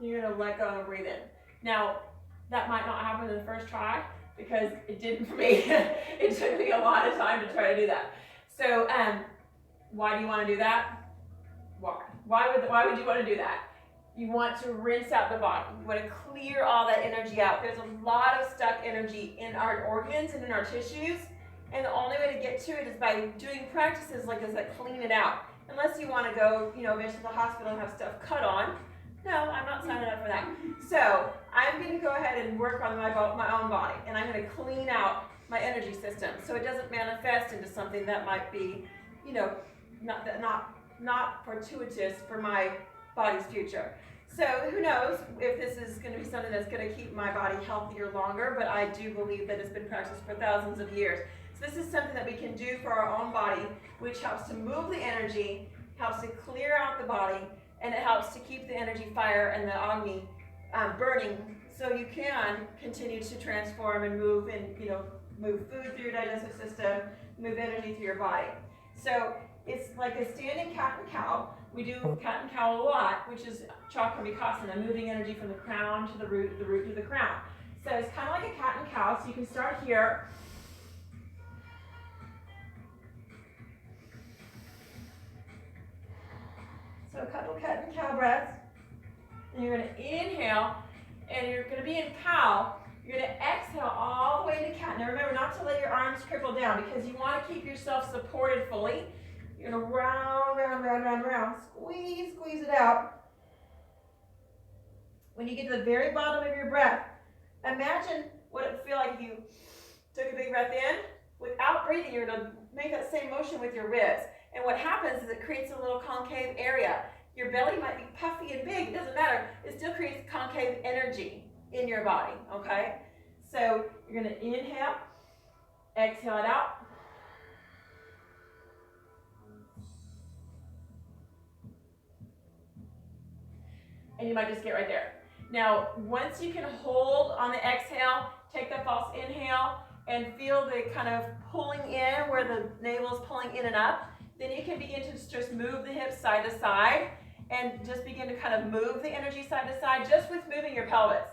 You're going to let go and breathe in. Now, that might not happen in the first try because it didn't for me. It took me a lot of time to try to do that. So, why do you want to do that? Why would you want to do that? You want to rinse out the body. You want to clear all that energy out. There's a lot of stuck energy in our organs and in our tissues, and the only way to get to it is by doing practices like this that clean it out. Unless you want to go, eventually to the hospital and have stuff cut on. No, I'm not signing up for that. So I'm going to go ahead and work on my own body, and I'm going to clean out my energy system so it doesn't manifest into something that might be, not fortuitous for my body's future. So who knows if this is going to be something that's going to keep my body healthier longer, but I do believe that it's been practiced for thousands of years. So this is something that we can do for our own body, which helps to move the energy, helps to clear out the body, and it helps to keep the energy fire and the Agni burning, so you can continue to transform and move and, move food through your digestive system, move energy through your body. So it's like a standing cat and cow. We do cat and cow a lot, which is chakra vikasana, moving energy from the crown to the root to the crown. So it's kind of like a cat and cow, so you can start here. So a couple cat and cow breaths. And you're going to inhale, and you're going to be in cow. You're going to exhale all the way into cat. Now remember not to let your arms cripple down, because you want to keep yourself supported fully. You're going to round, round, round, round, round. Squeeze it out. When you get to the very bottom of your breath, imagine what it would feel like if you took a big breath in. Without breathing, you're going to make that same motion with your ribs. And what happens is it creates a little concave area. Your belly might be puffy and big, it doesn't matter. It still creates concave energy in your body, okay? So you're going to inhale, exhale it out. And you might just get right there. Now, once you can hold on the exhale, take that false inhale, and feel the kind of pulling in where the navel is pulling in and up, then you can begin to just move the hips side to side and just begin to kind of move the energy side to side just with moving your pelvis.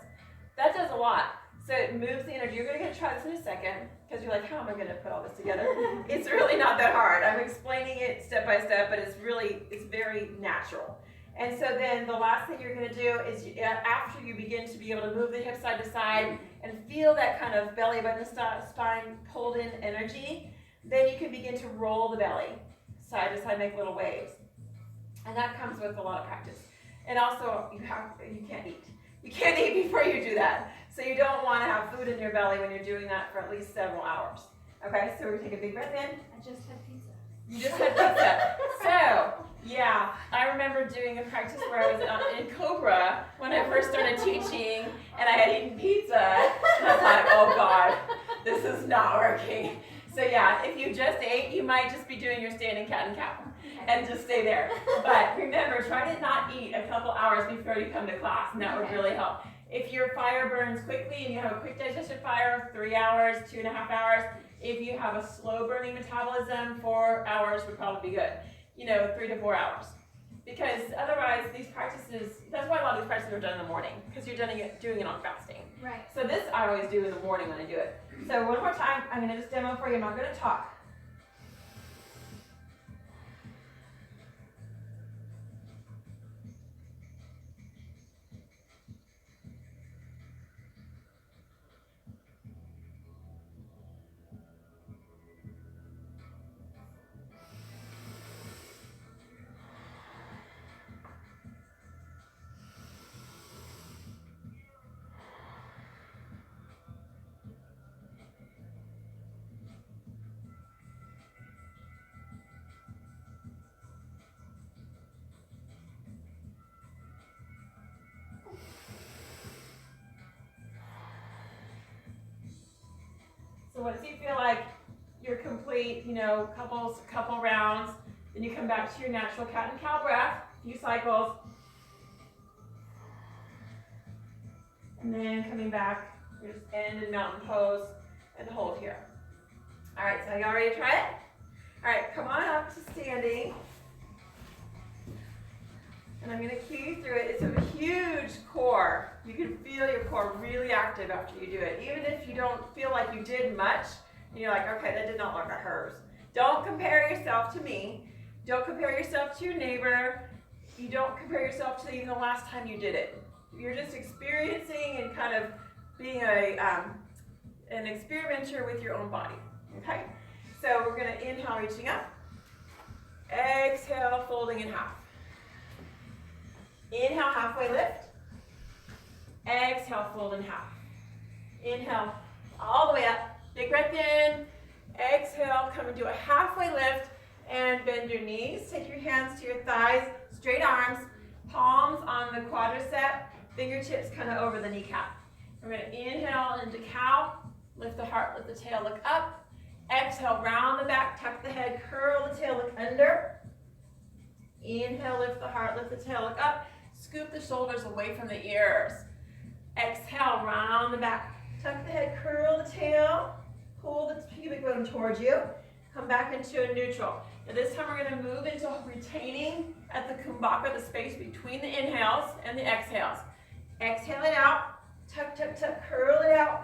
That does a lot. So it moves the energy. You're going to try this in a second, because you're like, how am I going to put all this together? It's really not that hard. I'm explaining it step by step, but it's very natural. And so then the last thing you're going to do is, after you begin to be able to move the hips side to side and feel that kind of belly button spine pulled in energy, then you can begin to roll the belly side to side, make little waves. And that comes with a lot of practice. And also, you can't eat. You can't eat before you do that. So you don't want to have food in your belly when you're doing that for at least several hours. Okay, so we're going to take a big breath in. I just had pizza. You just had pizza. So, yeah, I remember doing a practice where I was in Cobra when I first started teaching, and I had eaten pizza, and I was like, oh God, this is not working. So yeah, if you just ate, you might just be doing your standing cat and cow, and just stay there. But remember, try to not eat a couple hours before you come to class, and that would really help. If your fire burns quickly and you have a quick digestive fire, 3 hours, 2.5 hours. If you have a slow burning metabolism, 4 hours would probably be good. 3 to 4 hours. Because otherwise, these practices, that's why a lot of these practices are done in the morning, because you're doing it on fasting. Right. So this I always do in the morning when I do it. So one more time, I'm going to just demo for you. I'm not going to talk. So once you feel like you're complete, couple rounds, then you come back to your natural cat and cow breath, a few cycles. And then coming back, you just end in mountain pose and hold here. All right, so y'all ready to try it? All right, come on up to standing. And I'm going to cue you through it. It's a huge core. You can feel your core really active after you do it. Even if you don't feel like you did much, and you're like, okay, that did not look like hers. Don't compare yourself to me. Don't compare yourself to your neighbor. You don't compare yourself to even the last time you did it. You're just experiencing and kind of being an experimenter with your own body. Okay? So we're going to inhale, reaching up. Exhale, folding in half. Inhale, halfway lift. Exhale, fold in half. Inhale, all the way up. Big breath in. Exhale, come and do a halfway lift and bend your knees. Take your hands to your thighs, straight arms, palms on the quadricep, fingertips kind of over the kneecap. We're going to inhale into cow. Lift the heart, lift the tail, look up. Exhale, round the back, tuck the head, curl the tail, look under. Inhale, lift the heart, lift the tail, look up. Scoop the shoulders away from the ears. Exhale, round the back. Tuck the head, curl the tail, pull the pubic bone towards you. Come back into a neutral. And this time we're going to move into retaining at the kumbhaka, the space between the inhales and the exhales. Exhale it out. Tuck, tuck, tuck, curl it out.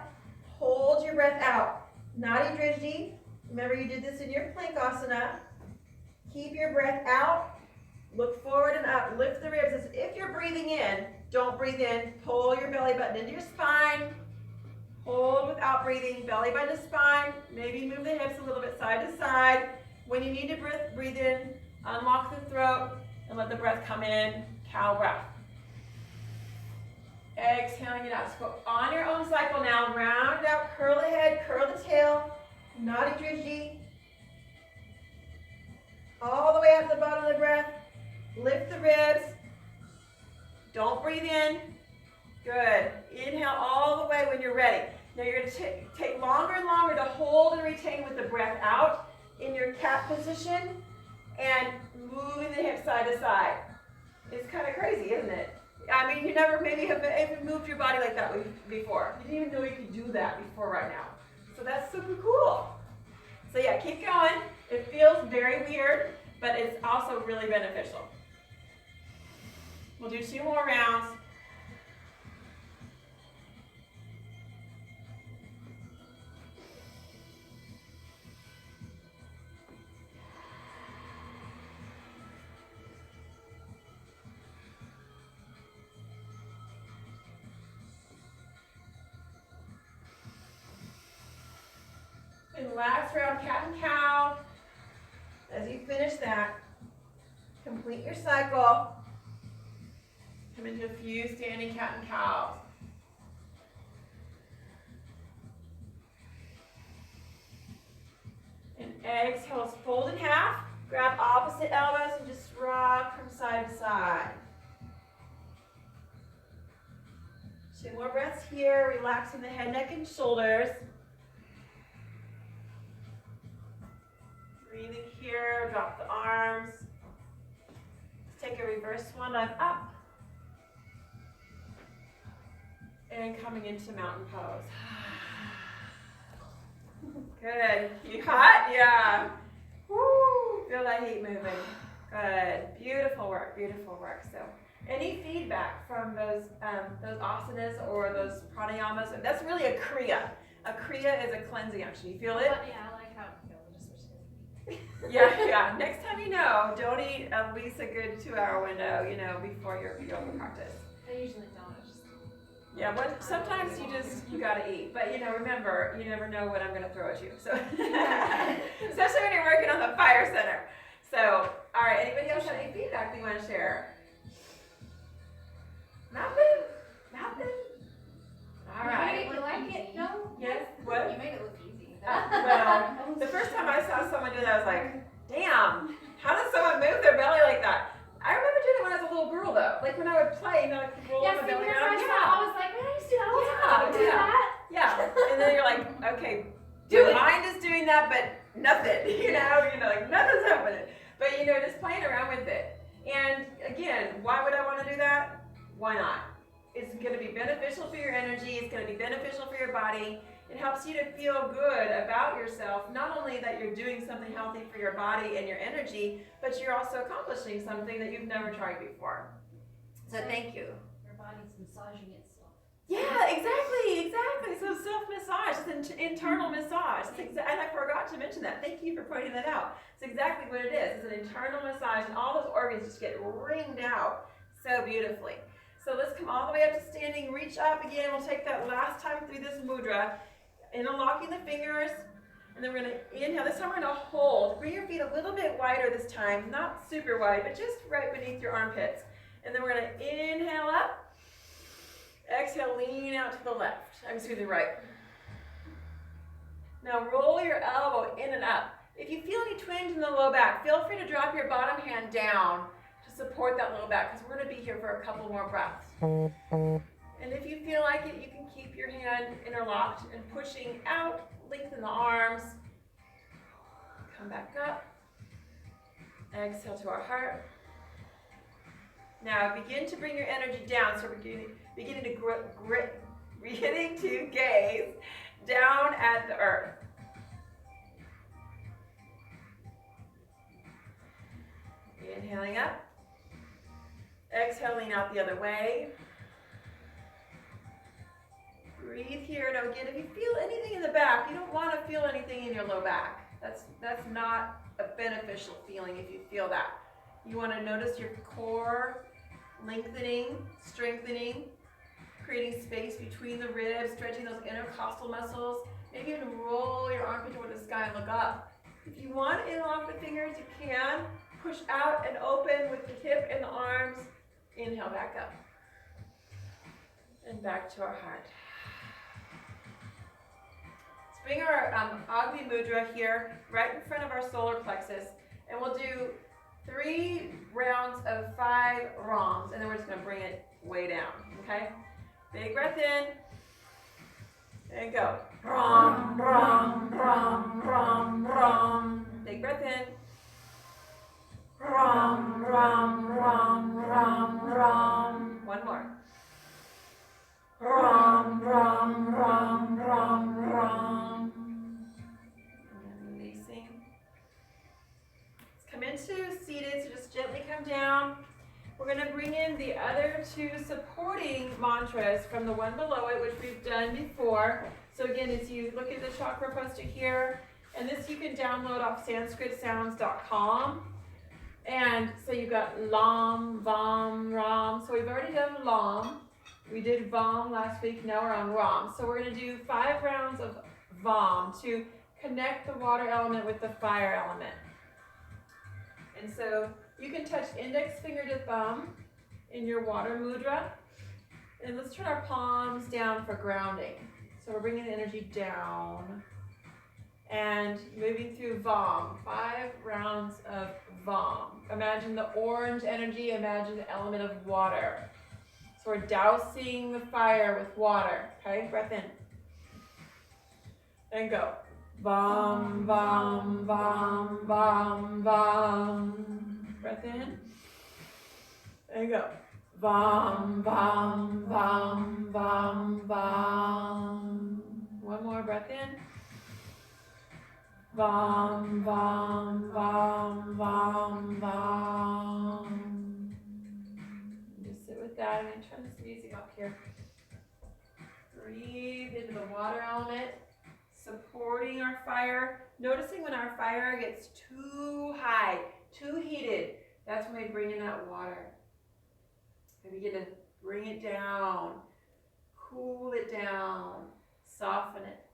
Hold your breath out. Nadi Drishti. Remember you did this in your Plankasana. Keep your breath out. Look forward and up. Lift the ribs. If you're breathing in, don't breathe in. Pull your belly button into your spine. Hold without breathing. Belly button to spine. Maybe move the hips a little bit side to side. When you need to breathe in, unlock the throat and let the breath come in. Cow breath. Exhaling it out. So go on your own cycle now. Round it out. Curl the head. Curl the tail. Nadi Drishti. All the way out to the bottom of the breath. Lift the ribs. Don't breathe in. Good. Inhale all the way when you're ready. Now you're going to take longer and longer to hold and retain with the breath out in your cat position and moving the hips side to side. It's kind of crazy, isn't it? I mean, you never maybe have even moved your body like that before. You didn't even know you could do that before right now. So that's super cool. So yeah, keep going. It feels very weird, but it's also really beneficial. We'll do 2 more rounds. And last round, cat and cow. As you finish that, complete your cycle. Come into a few standing cat and cows. And exhale, fold in half. Grab opposite elbows and just rock from side to side. 2 more breaths here, relaxing the head, neck, and shoulders. Breathing here, drop the arms. Let's take a reverse swan dive up. And coming into mountain pose. Good. You hot? Yeah. Woo! Feel that heat moving. Good. Beautiful work. Beautiful work. So, any feedback from those asanas or those pranayamas? That's really a kriya. A kriya is a cleansing action. You feel it? Yeah, I like how it feels. Just wish it was. Yeah. Next time you know, don't eat at least a good 2-hour window, before your yoga practice. I usually don't. Yeah, sometimes you gotta eat, but remember, you never know what I'm gonna throw at you. So, especially when you're working on the fire center. So, all right, anybody else have any feedback they want to share? Nothing. All right. You like it? No. Yes. What? You made it look easy. Well, the first time I saw someone do that, I was like, damn, how does someone move their belly like that? I remember doing it when I was a little girl, though. Like when I would play, like roll my belly around. I was like, man, I used to do that all the time. Do that. Yeah. And then you're like, okay, your mind is doing that, but nothing. Like nothing's happening. But just playing around with it. And again, why would I want to do that? Why not? It's going to be beneficial for your energy. It's going to be beneficial for your body. It helps you to feel good about yourself, not only that you're doing something healthy for your body and your energy, but you're also accomplishing something that you've never tried before. So thank you. Your body's massaging itself. Yeah, exactly. So self-massage, it's an internal massage. And I forgot to mention that. Thank you for pointing that out. It's exactly what it is. It's an internal massage, and all those organs just get ringed out so beautifully. So let's come all the way up to standing. Reach up again. We'll take that last time through this mudra. Interlocking the fingers, and then we're going to inhale. This time we're going to hold. Bring your feet a little bit wider this time, not super wide, but just right beneath your armpits. And then we're going to inhale up. Exhale, lean out to the left. To the right. Now roll your elbow in and up. If you feel any twinge in the low back, feel free to drop your bottom hand down to support that low back, because we're going to be here for a couple more breaths. And if you feel like it, you can keep your hand interlocked and pushing out, lengthen the arms. Come back up. Exhale to our heart. Now begin to bring your energy down. So we're beginning to beginning to gaze down at the earth. Inhaling up, exhaling out the other way. Breathe here. Now again, if you feel anything in the back, you don't want to feel anything in your low back. That's not a beneficial feeling if you feel that. You want to notice your core lengthening, strengthening, creating space between the ribs, stretching those intercostal muscles. Maybe even roll your armpit toward the sky and look up. If you want to interlock the fingers, you can. Push out and open with the hip and the arms. Inhale back up. And back to our heart. Let's bring our Agni Mudra here, right in front of our solar plexus. And we'll do 3 rounds of 5 ROMs. And then we're just going to bring it way down. Okay? Big breath in. And go. Rom, rom, rom, rom, rom. Big breath in. Rom, rom, rom, rom, rom. One more. Rom, rom, rom, rom, rom. And releasing. Let's come into seated, so just gently come down. We're going to bring in the other 2 supporting mantras from the one below it, which we've done before. So again, as you look at the chakra poster here, and this you can download off sanskritsounds.com. And so you've got Lam, Vam, Ram. So we've already done Lam. We did Vam last week. Now we're on Ram. So we're going to do 5 rounds of Vam to connect the water element with the fire element. And so you can touch index finger to thumb in your water mudra. And let's turn our palms down for grounding. So we're bringing the energy down and moving through Vam. 5 rounds of Vam. Imagine the orange energy, imagine the element of water. So we're dousing the fire with water. Okay, breath in. And go. Vam, vam, vam, vam, vam. Breath in. And go. Vam, vam, vam, vam, vam. One more breath in. Vam, vam, vam, vam, vam. Just sit with that. I'm going to turn this music up here. Breathe into the water element, supporting our fire. Noticing when our fire gets too high, too heated, that's when we bring in that water. And we get to bring it down, cool it down, soften it.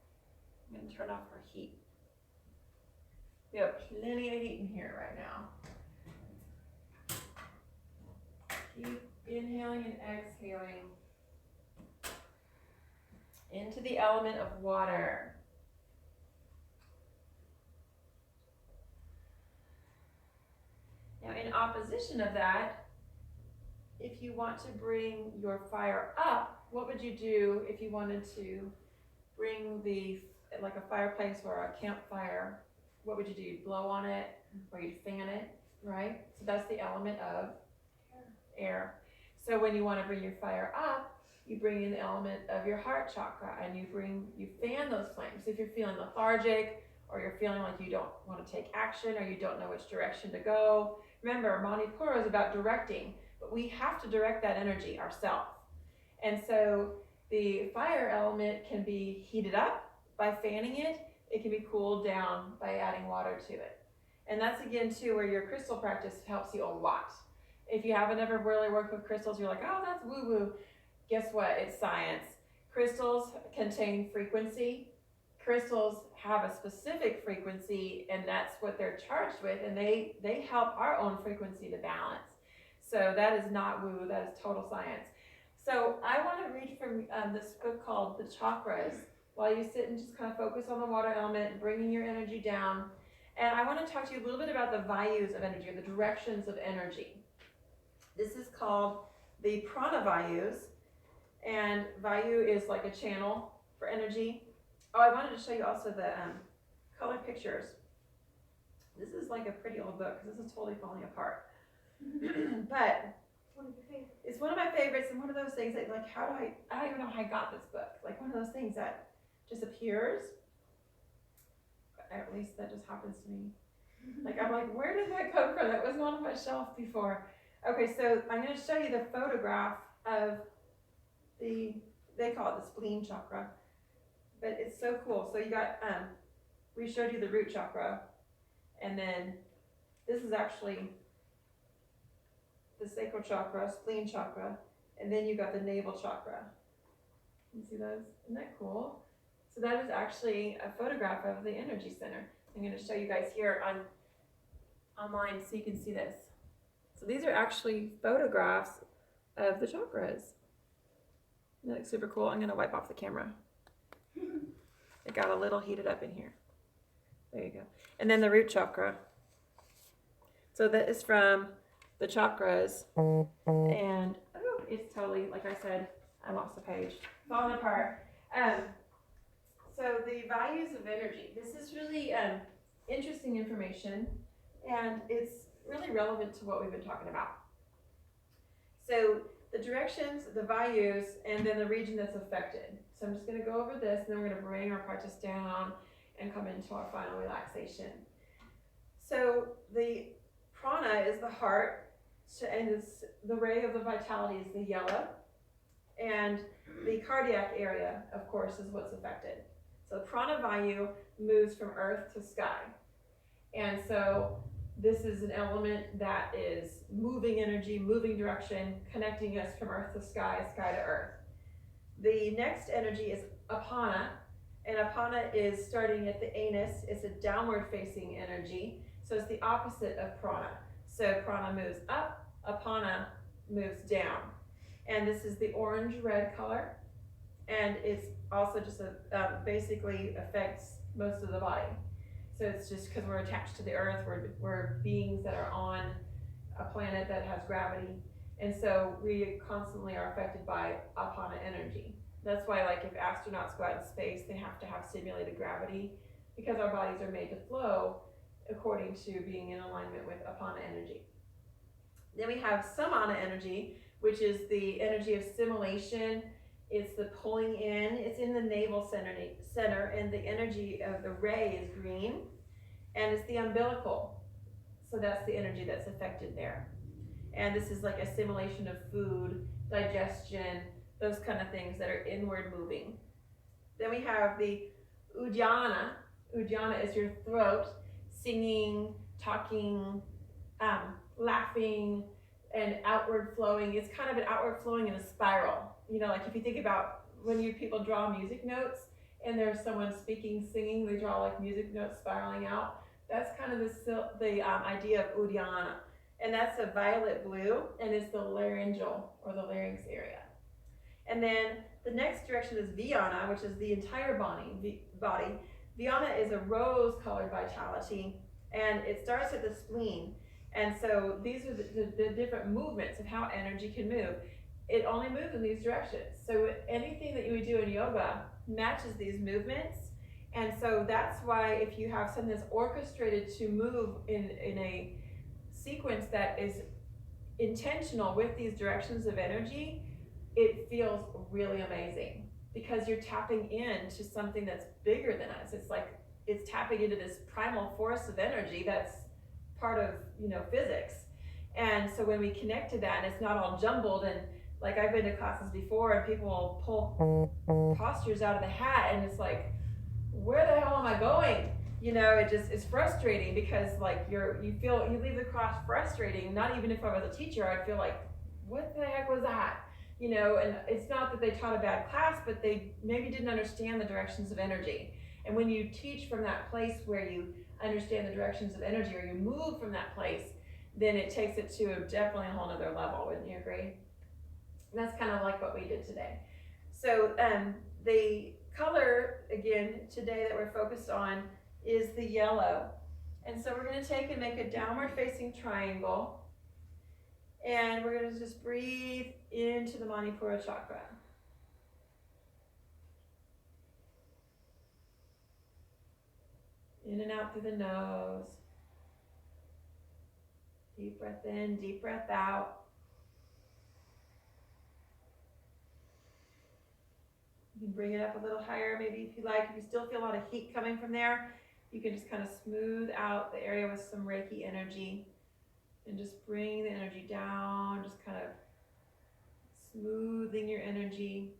I'm going to turn off our heat. We have plenty of heat in here right now. Keep inhaling and exhaling into the element of water. Now, in opposition of that, if you want to bring your fire up, what would you do if you wanted to bring like a fireplace or a campfire? What would you do? You'd blow on it or you'd fan it, right? So that's the element of air. So when you want to bring your fire up, you bring in the element of your heart chakra and you fan those flames. If you're feeling lethargic or you're feeling like you don't want to take action or you don't know which direction to go. Remember, Manipura is about directing, but we have to direct that energy ourselves. And so the fire element can be heated up by fanning it. It can be cooled down by adding water to it. And that's again too where your crystal practice helps you a lot. If you haven't ever really worked with crystals, you're like, oh, that's woo-woo. Guess what? It's science. Crystals contain frequency. Crystals have a specific frequency, and that's what they're charged with, and they help our own frequency to balance. So that is not woo, that is total science. So I want to read from this book called The Chakras while you sit and just kind of focus on the water element, bringing your energy down. And I want to talk to you a little bit about the Vayus of energy, or the directions of energy. This is called the Prana Vayus, and Vayu is like a channel for energy. Oh, I wanted to show you also the color pictures. This is like a pretty old book because this is totally falling apart. But One of your favorites. It's one of my favorites, and one of those things that, like, I don't even know how I got this book. Like, one of those things that just appears. At least that just happens to me. Like, I'm like, where did that come from? That wasn't on my shelf before. Okay, so I'm going to show you the photograph of they call it the spleen chakra, but it's so cool. So you got, we showed you the root chakra, and then this is actually the sacral chakra, spleen chakra, and then you got the navel chakra. You see those? Isn't that cool? So that is actually a photograph of the energy center. I'm going to show you guys here online so you can see this. So these are actually photographs of the chakras. Isn't that super cool? I'm going to wipe off the camera. It got a little heated up in here. There you go. And then the root chakra. So that is from the chakras. And oh, it's totally, like I said, I lost the page. Falling apart. So the values of energy. This is really interesting information, and it's really relevant to what we've been talking about. So the directions, the values, and then the region that's affected. So I'm just going to go over this, and then we're going to bring our practice down and come into our final relaxation. So the prana is the heart, and it's the ray of the vitality is the yellow, and the cardiac area, of course, is what's affected. So Prana Vayus moves from earth to sky. And so this is an element that is moving energy, moving direction, connecting us from earth to sky, sky to earth. The next energy is Apana, and Apana is starting at the anus. It's a downward facing energy. So it's the opposite of Prana. So Prana moves up, Apana moves down. And this is the orange-red color. And it's also just basically affects most of the body. So it's just because we're attached to the earth, we're beings that are on a planet that has gravity. And so we constantly are affected by Apana energy. That's why, like, if astronauts go out in space, they have to have simulated gravity because our bodies are made to flow according to being in alignment with Apana energy. Then we have Samana energy, which is the energy of assimilation. It's the pulling in. It's in the navel center, and the energy of the ray is green, and it's the umbilical. So that's the energy that's affected there. And this is like assimilation of food, digestion, those kind of things that are inward moving. Then we have the Uddiyana. Uddiyana is your throat, singing, talking, laughing, and outward flowing. It's kind of an outward flowing in a spiral. You know, like if you think about when people draw music notes and there's someone speaking, singing, they draw like music notes spiraling out. That's kind of the idea of Uddiyana. And that's a violet blue, and it's the laryngeal or the larynx area. And then the next direction is Vyana, which is the entire body. Vyana is a rose-colored vitality, and it starts at the spleen. And so these are the different movements of how energy can move. It only moves in these directions. So anything that you would do in yoga matches these movements. And so that's why if you have something that's orchestrated to move in a sequence that is intentional with these directions of energy, it feels really amazing because you're tapping into something that's bigger than us. It's like it's tapping into this primal force of energy that's part of, you know, physics. And so when we connect to that, and it's not all jumbled, and like I've been to classes before and people will pull postures out of the hat, and it's like, where the hell am I going? You know, it just is frustrating because like you leave the class frustrating. Not even if I was a teacher, I'd feel like, what the heck was that? You know, and it's not that they taught a bad class, but they maybe didn't understand the directions of energy. And when you teach from that place where you understand the directions of energy, or you move from that place, then it takes it to definitely a whole nother level. Wouldn't you agree? And that's kind of like what we did today. So the color, again, today that we're focused on is the yellow. And so we're going to take and make a downward facing triangle. And we're going to just breathe into the Manipura chakra. In and out through the nose. Deep breath in, deep breath out. You can bring it up a little higher, maybe if you like. If you still feel a lot of heat coming from there, you can just kind of smooth out the area with some Reiki energy and just bring the energy down, just kind of smoothing your energy,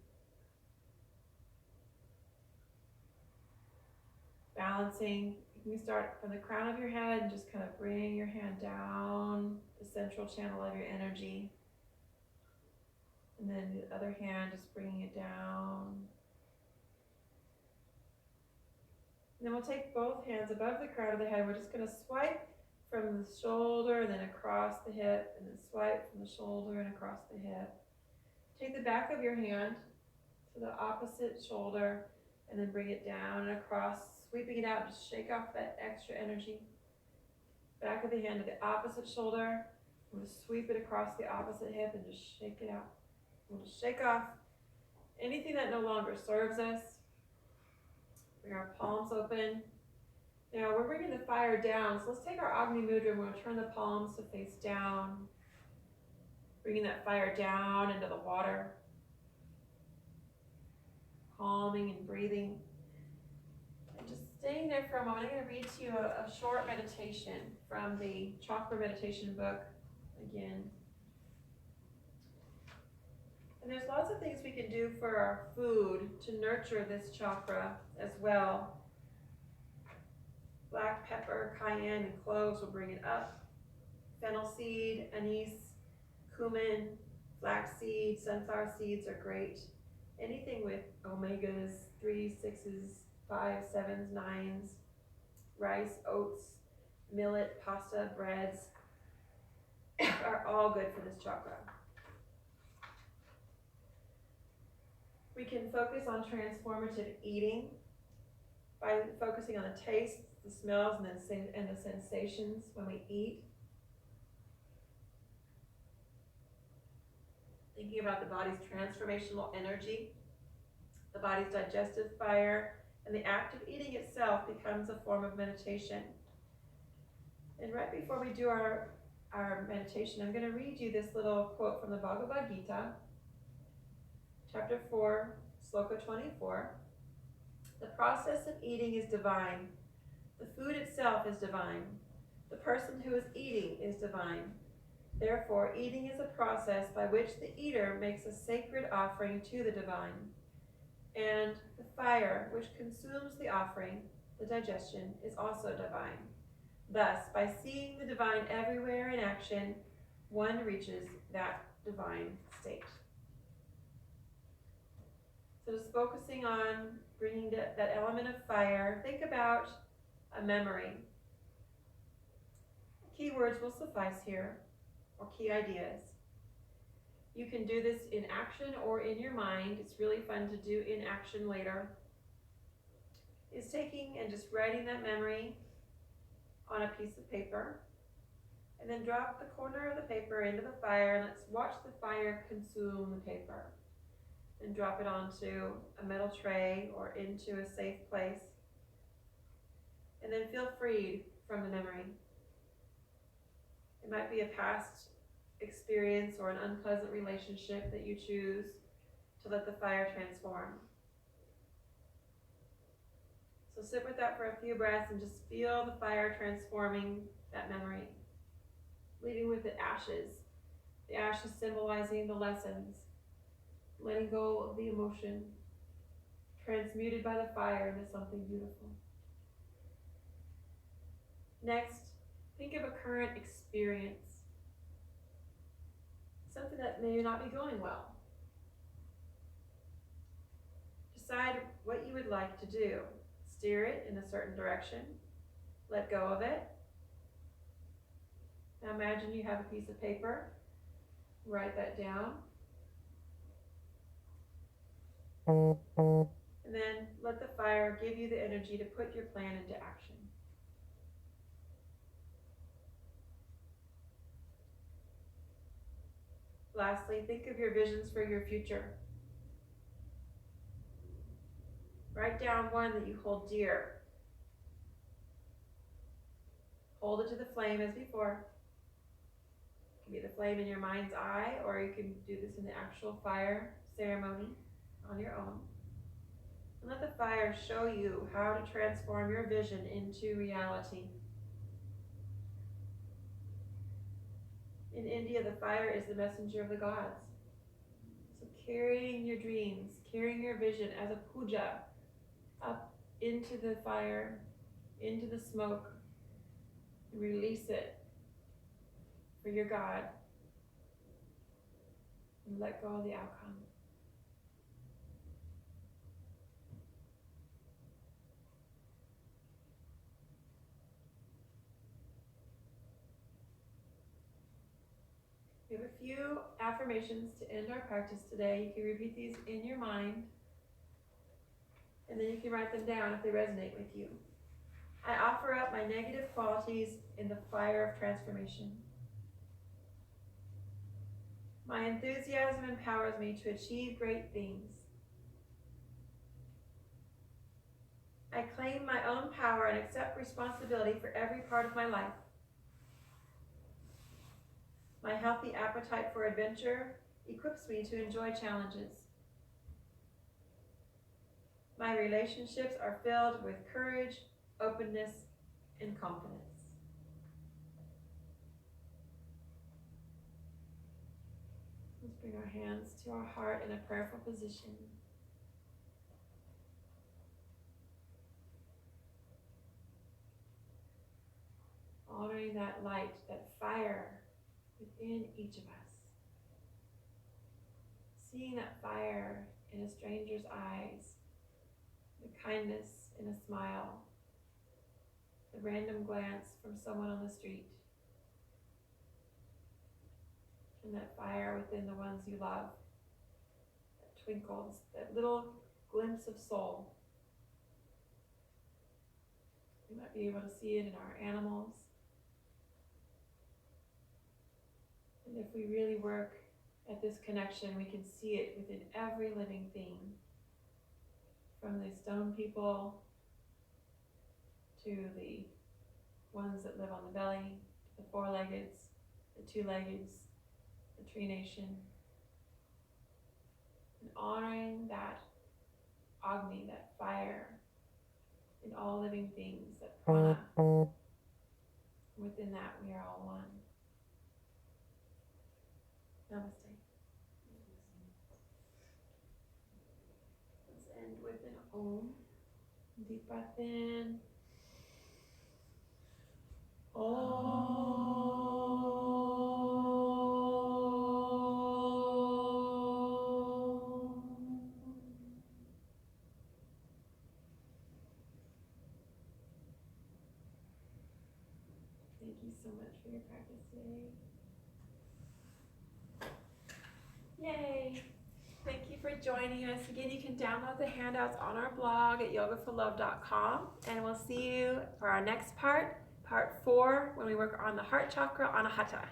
balancing. You can start from the crown of your head and just kind of bring your hand down the central channel of your energy. And then the other hand, just bringing it down. And then we'll take both hands above the crown of the head. We're just going to swipe from the shoulder and then across the hip, and then swipe from the shoulder and across the hip. Take the back of your hand to the opposite shoulder and then bring it down and across, sweeping it out. Just shake off that extra energy. Back of the hand to the opposite shoulder. We'll just sweep it across the opposite hip and just shake it out. We'll just shake off anything that no longer serves us. Bring our palms open. Now we're bringing the fire down, so let's take our Agni Mudra and we'll turn the palms to face down. Bringing that fire down into the water. Calming and breathing. And just staying there for a moment. I'm going to read to you a short meditation from the Chakra meditation book again. And there's lots of things we can do for our food to nurture this chakra as well. Black pepper, cayenne, and cloves will bring it up. Fennel seed, anise, cumin, flaxseed, sunflower seeds are great. Anything with omegas, 3, 6s, 5, 7s, 9s, rice, oats, millet, pasta, breads are all good for this chakra. We can focus on transformative eating by focusing on the taste, the smells, and the sensations when we eat. Thinking about the body's transformational energy, the body's digestive fire, and the act of eating itself becomes a form of meditation. And right before we do our meditation, I'm going to read you this little quote from the Bhagavad Gita, Chapter 4, Sloka 24. The process of eating is divine. The food itself is divine. The person who is eating is divine. Therefore, eating is a process by which the eater makes a sacred offering to the divine. And the fire which consumes the offering, the digestion, is also divine. Thus, by seeing the divine everywhere in action, one reaches that divine state. So just focusing on bringing that element of fire, think about a memory. Keywords will suffice here, or key ideas. You can do this in action or in your mind. It's really fun to do in action later. Is taking and just writing that memory on a piece of paper, and then drop the corner of the paper into the fire, and let's watch the fire consume the paper. And drop it onto a metal tray or into a safe place. And then feel freed from the memory. It might be a past experience or an unpleasant relationship that you choose to let the fire transform. So sit with that for a few breaths and just feel the fire transforming that memory. Leaving with the ashes symbolizing the lessons. Letting go of the emotion, transmuted by the fire into something beautiful. Next, think of a current experience, something that may not be going well. Decide what you would like to do. Steer it in a certain direction. Let go of it. Now imagine you have a piece of paper. Write that down. And then let the fire give you the energy to put your plan into action. Lastly, think of your visions for your future. Write down one that you hold dear. Hold it to the flame as before. It can be the flame in your mind's eye, or you can do this in the actual fire ceremony on your own. And let the fire show you how to transform your vision into reality. In India, the fire is the messenger of the gods. So carrying your dreams, carrying your vision as a puja up into the fire, into the smoke, and release it for your God. And let go of the outcome. We have a few affirmations to end our practice today. You can repeat these in your mind, and then you can write them down if they resonate with you. I offer up my negative qualities in the fire of transformation. My enthusiasm empowers me to achieve great things. I claim my own power and accept responsibility for every part of my life. My healthy appetite for adventure equips me to enjoy challenges. My relationships are filled with courage, openness, and confidence. Let's bring our hands to our heart in a prayerful position. Honoring that light, that fire within each of us. Seeing that fire in a stranger's eyes, the kindness in a smile, the random glance from someone on the street, and that fire within the ones you love, that twinkles, that little glimpse of soul. You might be able to see it in our animals. And if we really work at this connection, we can see it within every living thing, from the stone people to the ones that live on the belly, the four-leggeds, the two-leggeds, the tree nation. And honoring that Agni, that fire in all living things, that prana. Within that, we are all one. Namaste. Let's end with an Om. Deep breath in. Om. Thank you so much for your practice today. Yay! Thank you for joining us. Again, you can download the handouts on our blog at yogaforlove.com, and we'll see you for our next part 4, when we work on the heart chakra, anahata.